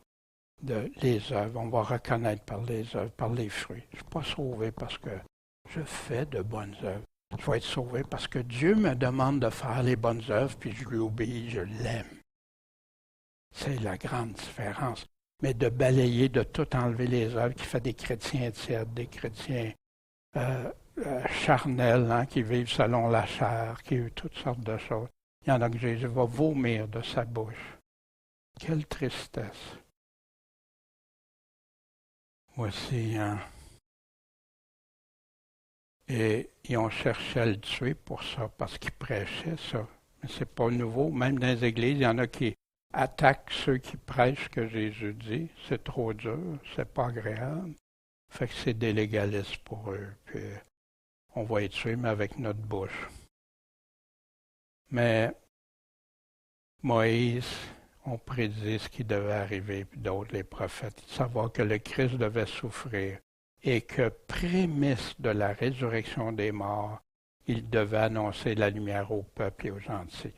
les œuvres. On va reconnaître par les œuvres, par les fruits. Je ne suis pas sauvé parce que je fais de bonnes œuvres. Je vais être sauvé parce que Dieu me demande de faire les bonnes œuvres, puis je lui obéis, je l'aime. C'est la grande différence. Mais de balayer, de tout enlever les œuvres qui fait des chrétiens tièdes, des chrétiens charnels, hein, qui vivent selon la chair, qui ont toutes sortes de choses. Il y en a que Jésus va vomir de sa bouche. Quelle tristesse. Voici, hein. Et ils ont cherché à le tuer pour ça, parce qu'il prêchait ça. Mais c'est pas nouveau. Même dans les églises, il y en a qui attaquent ceux qui prêchent ce que Jésus dit. C'est trop dur, c'est pas agréable. Fait que c'est des légalistes pour eux. Puis on va les tuer, mais avec notre bouche. Mais Moïse, on prédit ce qui devait arriver, puis d'autres, les prophètes, savoir que le Christ devait souffrir et que, prémisse de la résurrection des morts, il devait annoncer la lumière au peuple et aux gentils.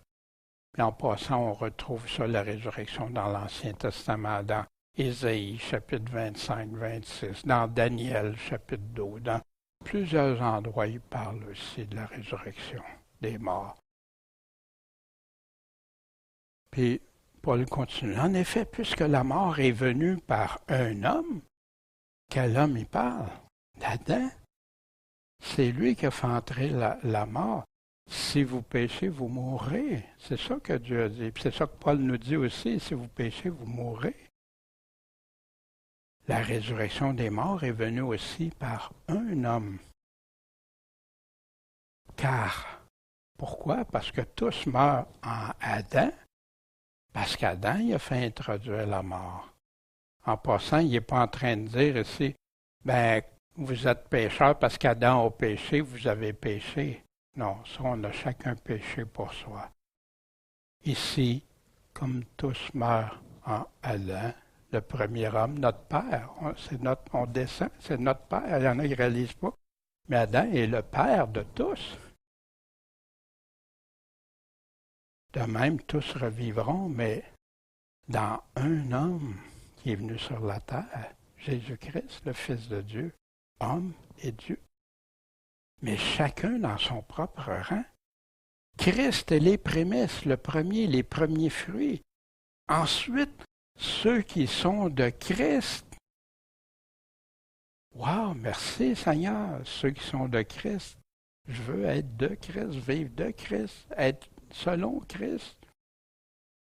Et en passant, on retrouve ça, la résurrection, dans l'Ancien Testament, dans Ésaïe, chapitre 25, 26, dans Daniel, chapitre 12, dans plusieurs endroits, il parle aussi de la résurrection des morts. Puis, Paul continue. En effet, puisque la mort est venue par un homme, quel homme il parle? D'Adam. C'est lui qui a fait entrer la mort. Si vous péchez, vous mourrez. C'est ça que Dieu a dit. Puis c'est ça que Paul nous dit aussi. Si vous péchez, vous mourrez. La résurrection des morts est venue aussi par un homme. Car, pourquoi? Parce que tous meurent en Adam. Parce qu'Adam, il a fait introduire la mort. En passant, il n'est pas en train de dire ici, ben, vous êtes pécheurs parce qu'Adam a péché, vous avez péché. Non, ça, on a chacun péché pour soi. Ici, comme tous meurent en Adam, le premier homme, notre père, on descend, c'est notre père. Il y en a qui ne réalisent pas. Mais Adam est le père de tous. De même, tous revivront, mais dans un homme qui est venu sur la terre, Jésus-Christ, le Fils de Dieu, homme et Dieu. Mais chacun dans son propre rang. Christ est les prémices, le premier, les premiers fruits. Ensuite, ceux qui sont de Christ. Wow, merci Seigneur, ceux qui sont de Christ. Je veux être de Christ, vivre de Christ, être selon Christ.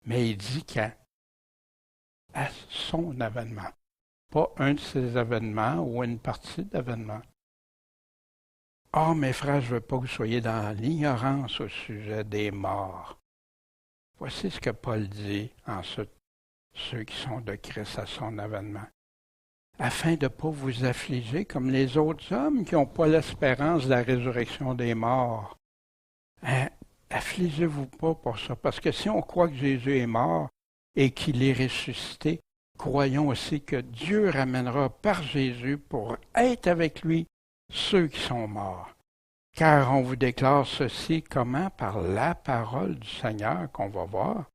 Mais il dit quand? À son avènement. Pas un de ses avènements ou une partie d'avènement. Ah, mes frères, je ne veux pas que vous soyez dans l'ignorance au sujet des morts. Voici ce que Paul dit ensuite, ceux qui sont de Christ à son avènement. Afin de ne pas vous affliger comme les autres hommes qui n'ont pas l'espérance de la résurrection des morts. Hein? Affligez-vous pas pour ça, parce que si on croit que Jésus est mort et qu'il est ressuscité, croyons aussi que Dieu ramènera par Jésus pour être avec lui ceux qui sont morts. Car on vous déclare ceci comment? Par la parole du Seigneur qu'on va voir,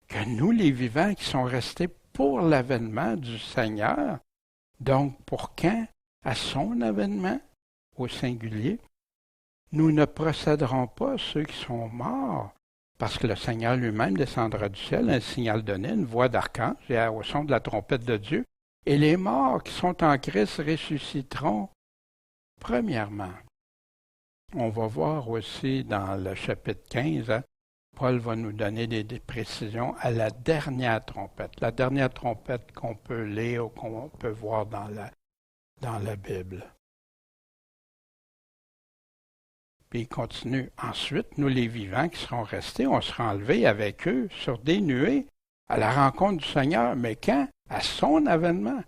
que nous les vivants qui sont restés pour l'avènement du Seigneur, donc pour quand? À son avènement, au singulier, nous ne procéderons pas ceux qui sont morts, parce que le Seigneur lui-même descendra du ciel, un signal donné, une voix d'archange, et au son de la trompette de Dieu, et les morts qui sont en Christ ressusciteront. Premièrement, on va voir aussi dans le chapitre 15, hein, Paul va nous donner des précisions à la dernière trompette qu'on peut lire ou qu'on peut voir dans la Bible. Puis il continue. Ensuite, nous les vivants qui serons restés, on sera enlevés avec eux sur des nuées à la rencontre du Seigneur. Mais quand? À son avènement.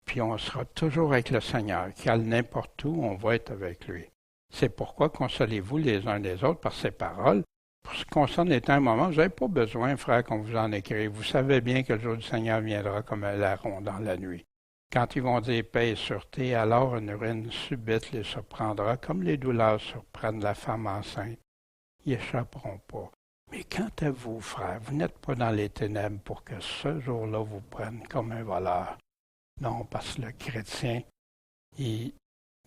Puis on sera toujours avec le Seigneur. Car n'importe où, on va être avec lui. C'est pourquoi consolez-vous les uns les autres par ces paroles. Pour ce qui concerne les temps et moments, vous n'avez pas besoin, frère, qu'on vous en écrive. Vous savez bien que le jour du Seigneur viendra comme un larron dans la nuit. Quand ils vont dire paix et sûreté, alors une ruine subite les surprendra, comme les douleurs surprennent la femme enceinte. Ils n'échapperont pas. Mais quant à vous, frère, vous n'êtes pas dans les ténèbres pour que ce jour-là vous prenne comme un voleur. Non, parce que le chrétien, il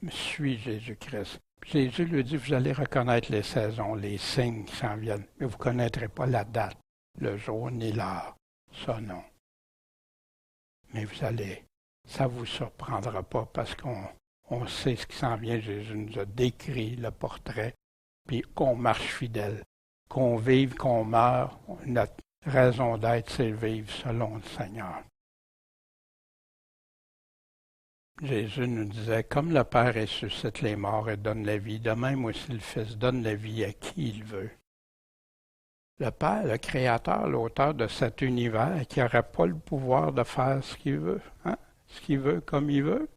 suit Jésus-Christ. Jésus lui dit, vous allez reconnaître les saisons, les signes qui s'en viennent, mais vous ne connaîtrez pas la date, le jour ni l'heure. Ça, non. Mais vous allez, ça ne vous surprendra pas parce qu'on sait ce qui s'en vient. Jésus nous a décrit le portrait, puis qu'on marche fidèle, qu'on vive, qu'on meure. Notre raison d'être, c'est vivre selon le Seigneur. Jésus nous disait, comme le Père ressuscite les morts et donne la vie, de même aussi le Fils donne la vie à qui il veut. Le Père, le Créateur, l'auteur de cet univers, qui n'aurait pas le pouvoir de faire ce qu'il veut, hein? Ce qu'il veut comme il veut.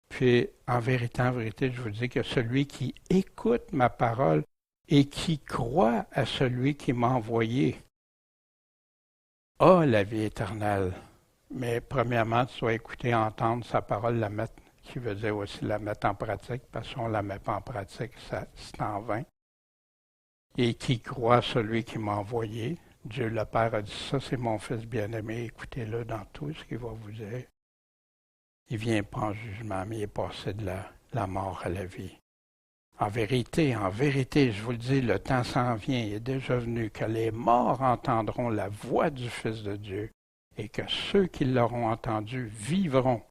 Puis, en vérité, je vous dis que celui qui écoute ma parole et qui croit à celui qui m'a envoyé a la vie éternelle. Mais premièrement, tu dois écouter, entendre sa parole, la mettre, qui veut dire aussi la mettre en pratique, parce qu'on ne la met pas en pratique, c'est en vain. Et qui croit celui qui m'a envoyé, Dieu le Père a dit, ça c'est mon Fils bien-aimé, écoutez-le dans tout ce qu'il va vous dire. Il ne vient pas en jugement, mais il est passé de la mort à la vie. En vérité, je vous le dis, le temps s'en vient, il est déjà venu, que les morts entendront la voix du Fils de Dieu, et que ceux qui l'auront entendu vivront.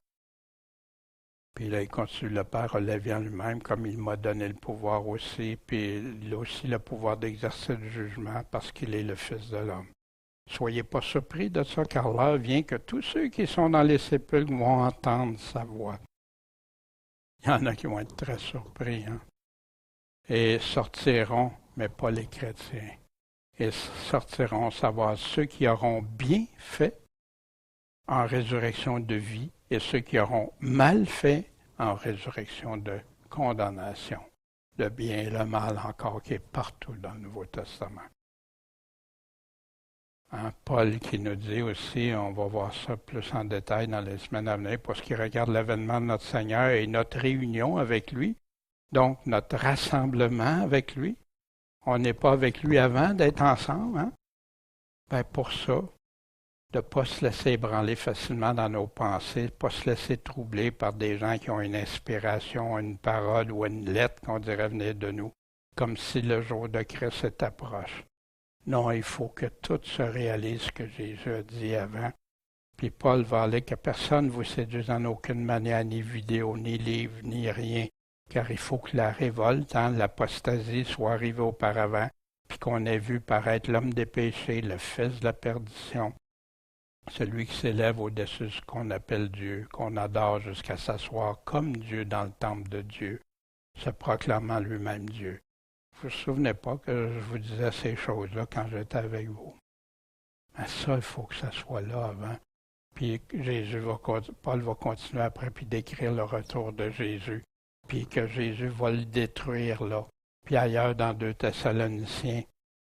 Puis là, il continue, le Père a la vie en lui-même, comme il m'a donné le pouvoir aussi, puis il a aussi le pouvoir d'exercer le jugement, parce qu'il est le Fils de l'homme. Soyez pas surpris de ça, car l'heure vient que tous ceux qui sont dans les sépulcres vont entendre sa voix. Il y en a qui vont être très surpris, hein? Et sortiront, mais pas les chrétiens. Et sortiront, savoir ceux qui auront bien fait en résurrection de vie et ceux qui auront mal fait en résurrection de condamnation. Le bien et le mal encore qui est partout dans le Nouveau Testament. Hein, Paul qui nous dit aussi, on va voir ça plus en détail dans les semaines à venir, pour ce qui regarde l'avènement de notre Seigneur et notre réunion avec lui, donc notre rassemblement avec lui. On n'est pas avec lui avant d'être ensemble. Hein? Ben pour ça, de ne pas se laisser ébranler facilement dans nos pensées, de ne pas se laisser troubler par des gens qui ont une inspiration, une parole ou une lettre qu'on dirait venir de nous, comme si le jour de Christ était proche. Non, il faut que tout se réalise ce que Jésus a dit avant. Puis Paul va aller que personne ne vous séduise en aucune manière, ni vidéo, ni livre, ni rien, car il faut que la révolte, l'apostasie soit arrivée auparavant, puis qu'on ait vu paraître l'homme des péchés, le fils de la perdition, celui qui s'élève au-dessus de ce qu'on appelle Dieu, qu'on adore jusqu'à s'asseoir comme Dieu dans le temple de Dieu, se proclamant lui-même Dieu. Vous ne vous souvenez pas que je vous disais ces choses-là quand j'étais avec vous. Mais ça, il faut que ça soit là avant. Puis Paul va continuer après, puis décrire le retour de Jésus, puis que Jésus va le détruire là. Puis ailleurs, dans 2 Thessaloniciens,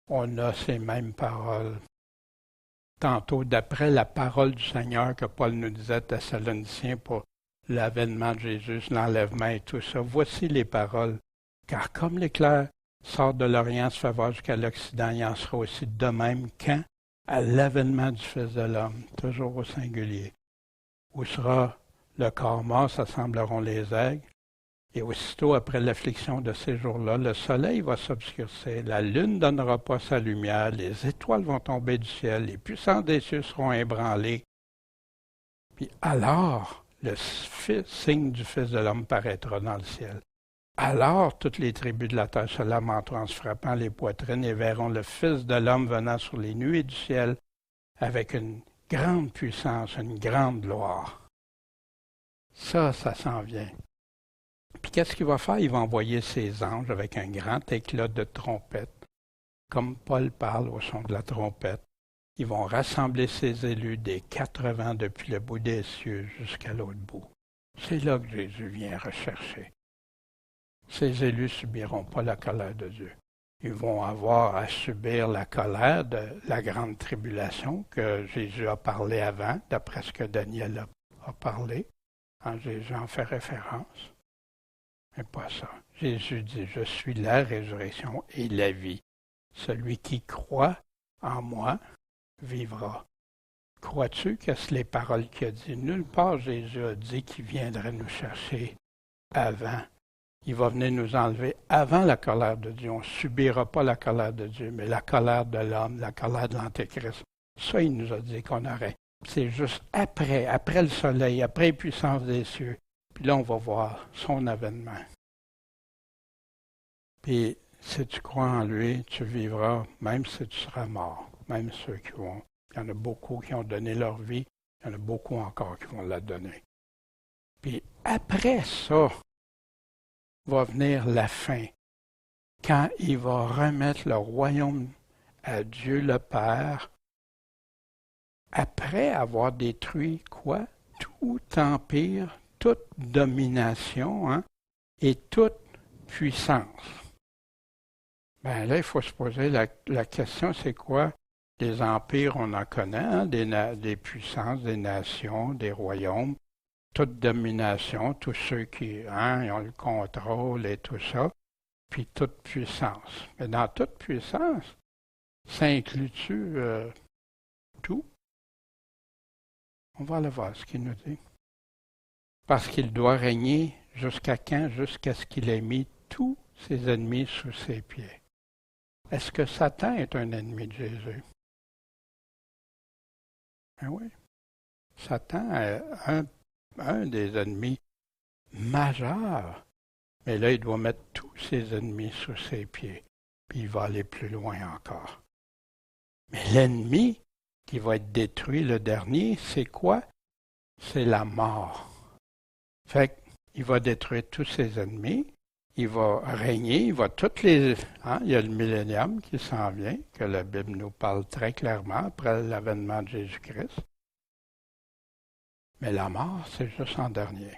on a ces mêmes paroles. Tantôt, d'après la parole du Seigneur que Paul nous disait, Thessaloniciens, pour l'avènement de Jésus, l'enlèvement et tout ça, voici les paroles. Car comme l'éclair sort de l'Orient, se fait voir jusqu'à l'Occident, il en sera aussi de même quand, à l'avènement du Fils de l'homme, toujours au singulier. Où sera le corps mort, s'assembleront les aigles, et aussitôt après l'affliction de ces jours-là, le soleil va s'obscurcir, la lune ne donnera pas sa lumière, les étoiles vont tomber du ciel, les puissants des cieux seront ébranlés. Puis alors, le signe du Fils de l'homme paraîtra dans le ciel. Alors toutes les tribus de la terre se lamenteront en se frappant les poitrines et verront le Fils de l'homme venant sur les nuées du ciel avec une grande puissance, une grande gloire. Ça s'en vient. Puis qu'est-ce qu'il va faire? Il va envoyer ses anges avec un grand éclat de trompette, comme Paul parle au son de la trompette. Ils vont rassembler ses élus des 4 vents depuis le bout des cieux jusqu'à l'autre bout. C'est là que Jésus vient rechercher. Ces élus ne subiront pas la colère de Dieu. Ils vont avoir à subir la colère de la grande tribulation que Jésus a parlé avant, d'après ce que Daniel a parlé. Quand Jésus en fait référence. Mais pas ça. Jésus dit, je suis la résurrection et la vie. Celui qui croit en moi vivra. Crois-tu que c'est les paroles qu'il a dit? Nulle part Jésus a dit qu'il viendrait nous chercher avant. Il va venir nous enlever avant la colère de Dieu. On ne subira pas la colère de Dieu, mais la colère de l'homme, la colère de l'Antéchrist. Ça, il nous a dit qu'on aurait. C'est juste après le soleil, après les puissances des cieux. Puis là, on va voir son avènement. Puis, si tu crois en lui, tu vivras, même si tu seras mort. Même ceux qui vont. Il y en a beaucoup qui ont donné leur vie. Il y en a beaucoup encore qui vont la donner. Puis, après ça, va venir la fin. Quand il va remettre le royaume à Dieu le Père, après avoir détruit quoi? Tout empire, toute domination et toute puissance. Ben là, il faut se poser la question, c'est quoi? Des empires, on en connaît, des puissances, des nations, des royaumes, toute domination, tous ceux qui ont le contrôle et tout ça, puis toute puissance. Mais dans toute puissance, ça inclut-tu tout? On va aller voir ce qu'il nous dit. Parce qu'il doit régner jusqu'à quand? Jusqu'à ce qu'il ait mis tous ses ennemis sous ses pieds. Est-ce que Satan est un ennemi de Jésus? Ben oui. Satan est un des ennemis majeurs. Mais là, il doit mettre tous ses ennemis sous ses pieds. Puis il va aller plus loin encore. Mais l'ennemi qui va être détruit, le dernier, c'est quoi? C'est la mort. Fait qu'il va détruire tous ses ennemis, il va régner, il va toutes les... il y a le millénium qui s'en vient, que la Bible nous parle très clairement après l'avènement de Jésus-Christ. Mais la mort, c'est juste en dernier.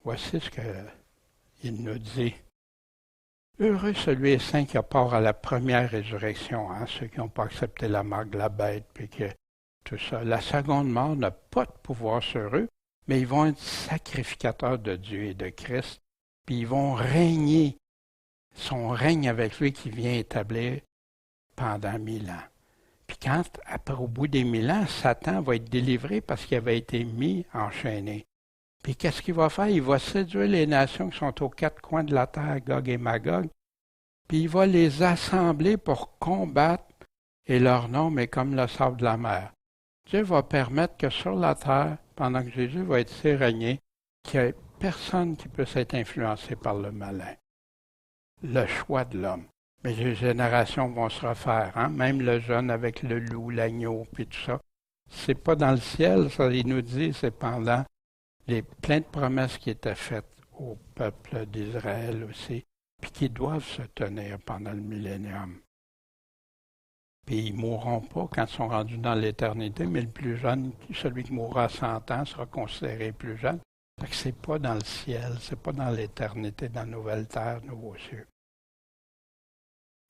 Voici ce qu'il nous dit. Heureux celui et saint qui a part à la première résurrection, ceux qui n'ont pas accepté la marque de la bête, puis que tout ça. La seconde mort n'a pas de pouvoir sur eux, mais ils vont être sacrificateurs de Dieu et de Christ, puis ils vont régner son règne avec lui qui vient établir pendant 1000 ans. Puis au bout des 1000 ans, Satan va être délivré parce qu'il avait été mis enchaîné. Puis qu'est-ce qu'il va faire? Il va séduire les nations qui sont aux quatre coins de la terre, Gog et Magog, puis il va les assembler pour combattre, et leur nom est comme le sable de la mer. Dieu va permettre que sur la terre, pendant que Jésus va être régné, qu'il n'y ait personne qui puisse être influencé par le malin. Le choix de l'homme. Mais les générations vont se refaire, même le jeune avec le loup, l'agneau, puis tout ça. C'est pas dans le ciel, ça, il nous dit, c'est pendant les plein de promesses qui étaient faites au peuple d'Israël aussi, puis qui doivent se tenir pendant le millénium. Puis ils ne mourront pas quand ils sont rendus dans l'éternité, mais le plus jeune, celui qui mourra à 100 ans, sera considéré plus jeune. Fait que c'est pas dans le ciel, c'est pas dans l'éternité, dans la nouvelle terre, nouveaux cieux.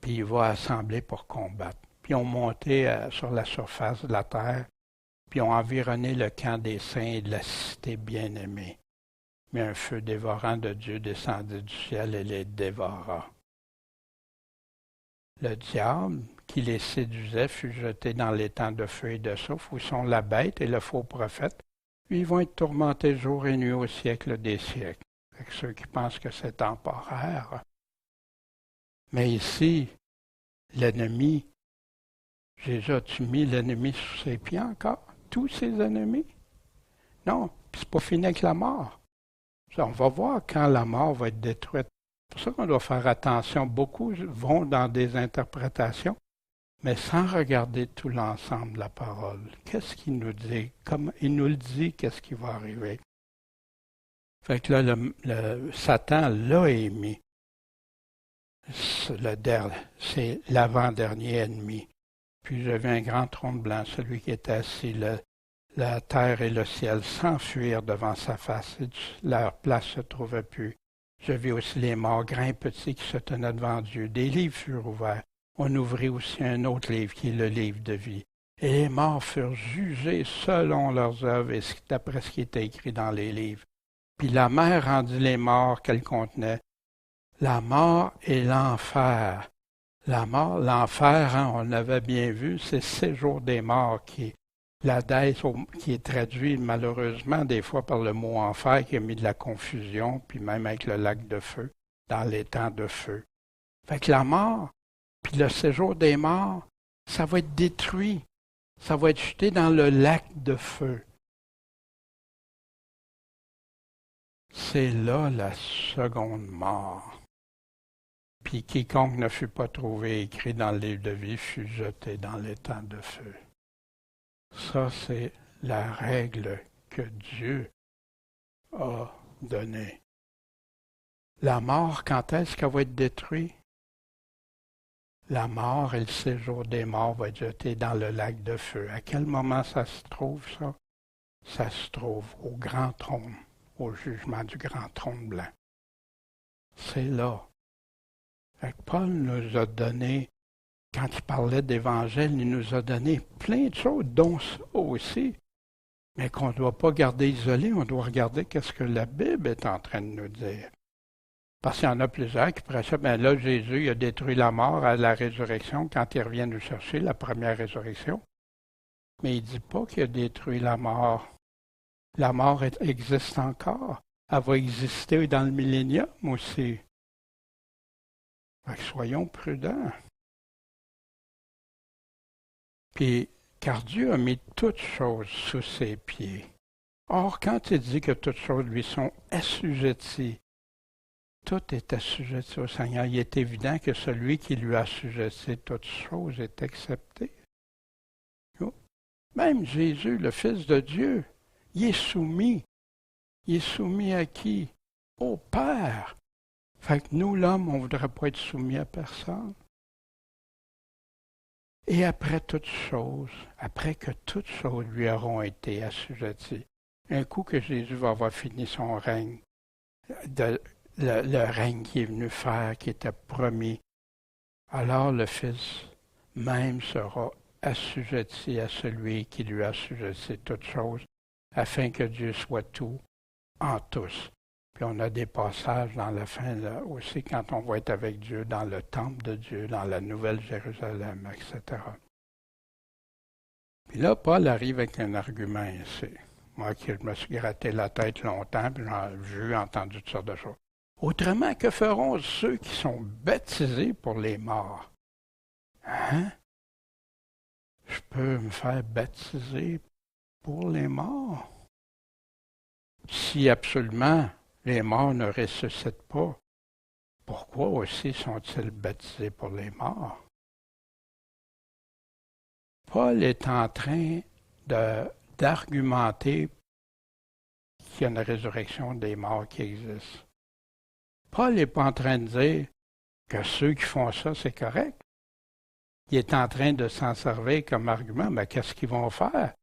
Puis il va assembler pour combattre. Puis ils ont monté sur la surface de la terre, puis ont environné le camp des saints et de la cité bien-aimée. Mais un feu dévorant de Dieu descendit du ciel et les dévora. Le diable, qui les séduisait, fut jeté dans l'étang de feu et de soufre, où sont la bête et le faux prophète. Puis ils vont être tourmentés jour et nuit au siècle des siècles. Avec ceux qui pensent que c'est temporaire. Mais ici, l'ennemi, Jésus, as-tu mis l'ennemi sous ses pieds encore? Tous ses ennemis? Non, puis c'est pas fini avec la mort. Ça, on va voir quand la mort va être détruite. C'est pour ça qu'on doit faire attention. Beaucoup vont dans des interprétations, mais sans regarder tout l'ensemble de la parole. Qu'est-ce qu'il nous dit? Comme il nous le dit, qu'est-ce qui va arriver? Fait que là, le Satan l'a émis. C'est l'avant-dernier ennemi. Puis je vis un grand trône blanc, celui qui était assis, la terre et le ciel s'enfuirent devant sa face, et leur place se trouvait plus. Je vis aussi les morts, grands et petits, qui se tenaient devant Dieu. Des livres furent ouverts. On ouvrit aussi un autre livre, qui est le livre de vie. Et les morts furent jugés selon leurs œuvres et d'après ce qui était écrit dans les livres. Puis la mer rendit les morts qu'elle contenait. La mort et l'enfer. La mort, l'enfer, hein, on l'avait bien vu, c'est séjour des morts qui est traduit malheureusement des fois par le mot enfer qui a mis de la confusion, puis même avec le lac de feu, dans les temps de feu. Fait que la mort, puis le séjour des morts, ça va être détruit. Ça va être jeté dans le lac de feu. C'est là la seconde mort. Puis quiconque ne fut pas trouvé écrit dans le livre de vie fut jeté dans l'étang de feu. Ça, c'est la règle que Dieu a donnée. La mort, quand est-ce qu'elle va être détruite? La mort et le séjour des morts va être jeté dans le lac de feu. À quel moment ça se trouve, ça? Ça se trouve au grand trône, au jugement du grand trône blanc. C'est là. Fait que Paul nous a donné, quand il parlait d'Évangile, il nous a donné plein de choses, dont ça aussi, mais qu'on ne doit pas garder isolé, on doit regarder qu'est-ce que la Bible est en train de nous dire. Parce qu'il y en a plusieurs qui prêchaient, bien là, Jésus il a détruit la mort à la résurrection quand il revient nous chercher, la première résurrection. Mais il ne dit pas qu'il a détruit la mort. La mort existe encore. Elle va exister dans le millénium aussi. Fait que soyons prudents. Puis, car Dieu a mis toutes choses sous ses pieds. Or, quand il dit que toutes choses lui sont assujetties, tout est assujetti au Seigneur. Il est évident que celui qui lui a assujetti toutes choses est accepté. Même Jésus, le Fils de Dieu, il est soumis. Il est soumis à qui? Au Père. Fait que nous, l'homme, on ne voudrait pas être soumis à personne. Et après que toutes choses lui auront été assujetties, un coup que Jésus va avoir fini son règne, le règne qui est venu faire, qui était promis, alors le Fils même sera assujetti à celui qui lui a assujetti toutes choses, afin que Dieu soit tout en tous. Puis on a des passages dans la fin là, aussi quand on va être avec Dieu dans le temple de Dieu, dans la Nouvelle Jérusalem, etc. Puis là, Paul arrive avec un argument ici. Moi qui me suis gratté la tête longtemps, puis j'ai entendu toutes sortes de choses. Autrement, que feront ceux qui sont baptisés pour les morts? Hein? Je peux me faire baptiser pour les morts? Si absolument les morts ne ressuscitent pas, pourquoi aussi sont-ils baptisés pour les morts? Paul est en train d'argumenter qu'il y a une résurrection des morts qui existe. Paul n'est pas en train de dire que ceux qui font ça, c'est correct. Il est en train de s'en servir comme argument. Mais qu'est-ce qu'ils vont faire?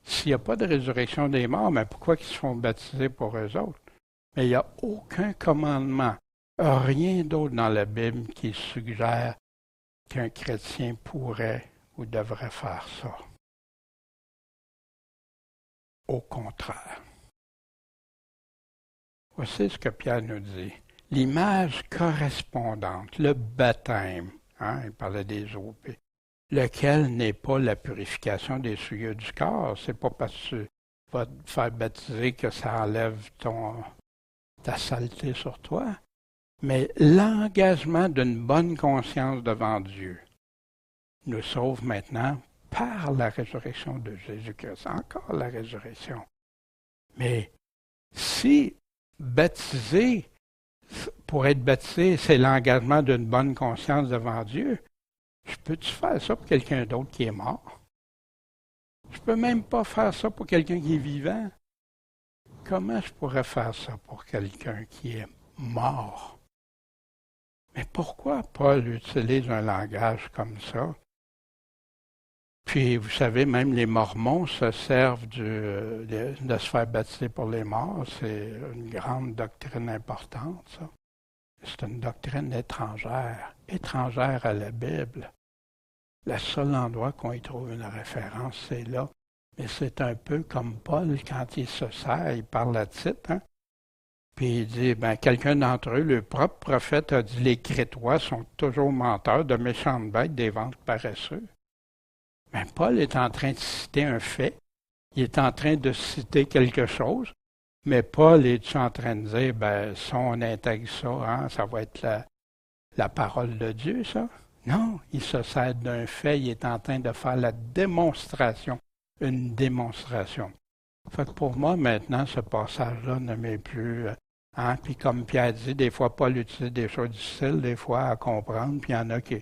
S'il n'y a pas de résurrection des morts, mais pourquoi ils se font baptiser pour eux autres? Mais il n'y a aucun commandement, rien d'autre dans la Bible qui suggère qu'un chrétien pourrait ou devrait faire ça. Au contraire. Voici ce que Pierre nous dit. L'image correspondante, le baptême, hein, il parlait des eaux, lequel n'est pas la purification des souillures du corps. C'est pas parce que tu vas te faire baptiser que ça enlève ta saleté sur toi, mais l'engagement d'une bonne conscience devant Dieu nous sauve maintenant par la résurrection de Jésus-Christ. Encore la résurrection. Mais si baptiser, pour être baptisé, c'est l'engagement d'une bonne conscience devant Dieu, je peux-tu faire ça pour quelqu'un d'autre qui est mort? Je peux même pas faire ça pour quelqu'un qui est vivant. Comment je pourrais faire ça pour quelqu'un qui est mort? Mais pourquoi Paul utilise un langage comme ça? Puis, vous savez, même les Mormons se servent de se faire baptiser pour les morts. C'est une grande doctrine importante, ça. C'est une doctrine étrangère à la Bible. Le seul endroit qu'on y trouve une référence, c'est là. Mais c'est un peu comme Paul, quand il se sert, il parle à titre, hein? Puis il dit, quelqu'un d'entre eux, le propre prophète a dit, les Crétois sont toujours menteurs, de méchantes bêtes, des ventres paresseux. Mais Paul est en train de citer un fait, il est en train de citer quelque chose, mais Paul est en train de dire, si on intègre ça, hein, ça va être la parole de Dieu, ça? Non, il se sert d'un fait, il est en train de faire la démonstration, une démonstration. Fait que pour moi, maintenant, ce passage-là ne m'est plus... Hein? Puis comme Pierre dit, des fois, Paul utilise des choses difficiles, des fois, à comprendre, puis il y en a qui...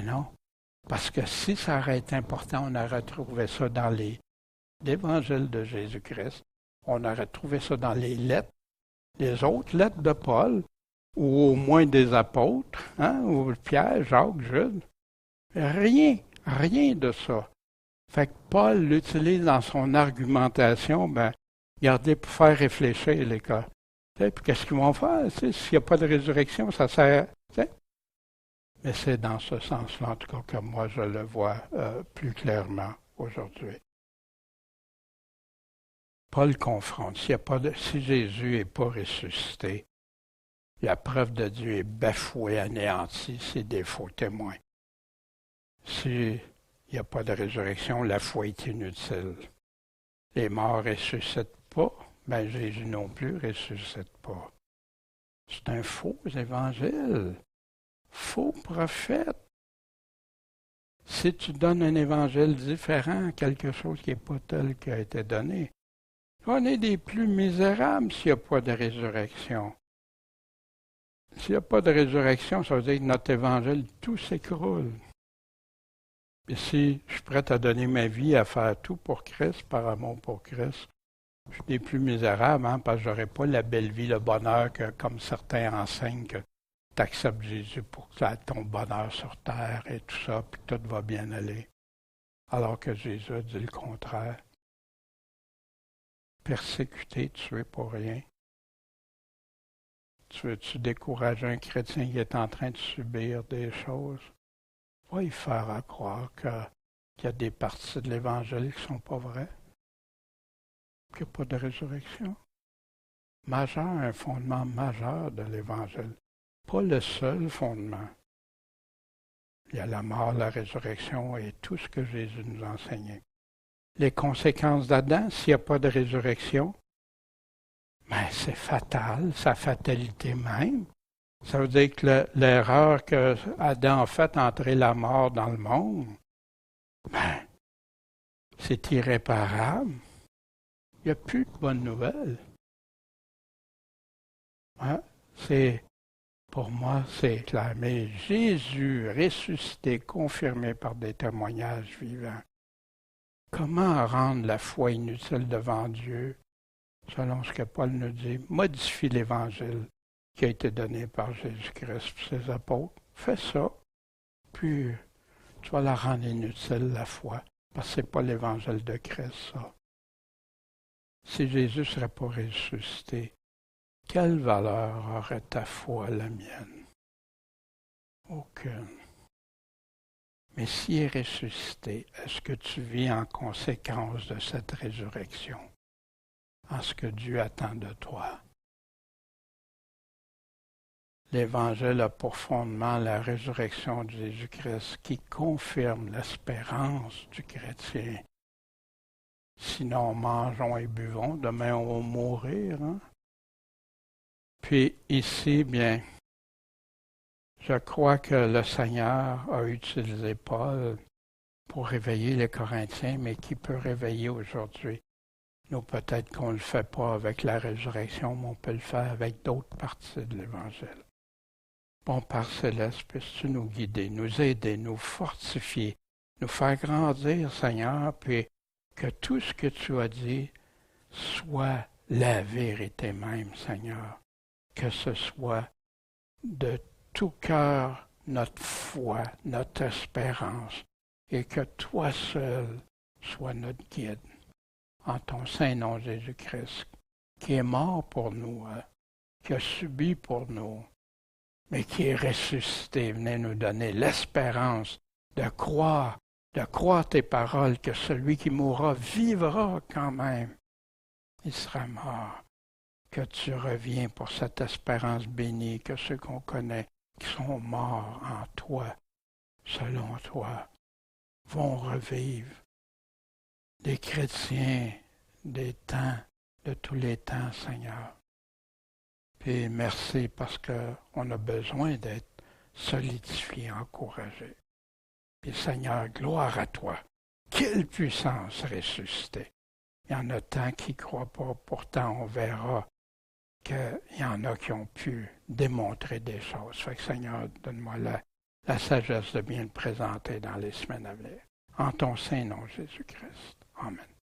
non, parce que si ça aurait été important, on aurait trouvé ça dans l'Évangile de Jésus-Christ, on aurait trouvé ça dans les lettres, les autres lettres de Paul, ou au moins des apôtres, hein, ou Pierre, Jacques, Jude. Rien de ça. Fait que Paul l'utilise dans son argumentation, regardez, pour faire réfléchir les cas. Puis qu'est-ce qu'ils vont faire? S'il n'y a pas de résurrection, ça sert. T'sais? Mais c'est dans ce sens-là, en tout cas, que moi je le vois plus clairement aujourd'hui. Paul confronte. Si Jésus n'est pas ressuscité, la preuve de Dieu est bafouée, anéantie, c'est des faux témoins. S'il n'y a pas de résurrection, la foi est inutile. Les morts ne ressuscitent pas, Jésus non plus ne ressuscite pas. C'est un faux évangile, faux prophète. Si tu donnes un évangile différent, quelque chose qui n'est pas tel qui a été donné, on est des plus misérables s'il n'y a pas de résurrection. S'il n'y a pas de résurrection, ça veut dire que notre évangile, tout s'écroule. Et si je suis prêt à donner ma vie, à faire tout pour Christ, par amour pour Christ, je suis des plus misérables, hein, parce que je n'aurai pas la belle vie, le bonheur, que, comme certains enseignent, que tu acceptes Jésus pour que tu aies ton bonheur sur terre et tout ça, puis que tout va bien aller. Alors que Jésus a dit le contraire. Persécuté, tué pour rien. Tu veux-tu décourager un chrétien qui est en train de subir des choses? Va y faire croire qu'il y a des parties de l'Évangile qui ne sont pas vraies, qu'il n'y a pas de résurrection. Majeur, un fondement majeur de l'Évangile. Pas le seul fondement. Il y a la mort, la résurrection et tout ce que Jésus nous a enseigné. Les conséquences d'Adam, s'il n'y a pas de résurrection, c'est fatal, sa fatalité même. Ça veut dire que l'erreur que Adam a faite entrer la mort dans le monde, c'est irréparable. Il n'y a plus de bonnes nouvelles. Hein? Pour moi, c'est clair. Mais Jésus, ressuscité, confirmé par des témoignages vivants, comment rendre la foi inutile devant Dieu, selon ce que Paul nous dit, modifie l'Évangile qui a été donné par Jésus-Christ et ses apôtres. Fais ça, puis tu vas la rendre inutile, la foi, parce que ce n'est pas l'Évangile de Christ, ça. Si Jésus ne serait pas ressuscité, quelle valeur aurait ta foi, la mienne? Aucune. Mais s'il est ressuscité, est-ce que tu vis en conséquence de cette résurrection, en ce que Dieu attend de toi? L'Évangile a pour fondement la résurrection de Jésus-Christ qui confirme l'espérance du chrétien. Sinon, mangeons et buvons, demain on va mourir. Hein? Puis ici, je crois que le Seigneur a utilisé Paul pour réveiller les Corinthiens, mais qui peut réveiller aujourd'hui. Nous, peut-être qu'on ne le fait pas avec la résurrection, mais on peut le faire avec d'autres parties de l'Évangile. Bon Père Céleste, puisses-tu nous guider, nous aider, nous fortifier, nous faire grandir, Seigneur, puis que tout ce que tu as dit soit la vérité même, Seigneur. Que ce soit de tout cœur notre foi, notre espérance, et que toi seul sois notre guide. En ton saint nom, Jésus-Christ, qui est mort pour nous, qui a subi pour nous, mais qui est ressuscité. Venez nous donner l'espérance de croire tes paroles, que celui qui mourra vivra quand même. Il sera mort. Que tu reviens pour cette espérance bénie, que ceux qu'on connaît, qui sont morts en toi, selon toi, vont revivre. Des chrétiens des temps, de tous les temps, Seigneur. Puis merci parce qu'on a besoin d'être solidifié, encouragé. Puis Seigneur, gloire à toi. Quelle puissance ressuscitée. Il y en a tant qui ne croient pas, pourtant on verra qu'il y en a qui ont pu démontrer des choses. Fait que Seigneur, donne-moi la sagesse de bien le présenter dans les semaines à venir. En ton saint nom, Jésus-Christ. Amen.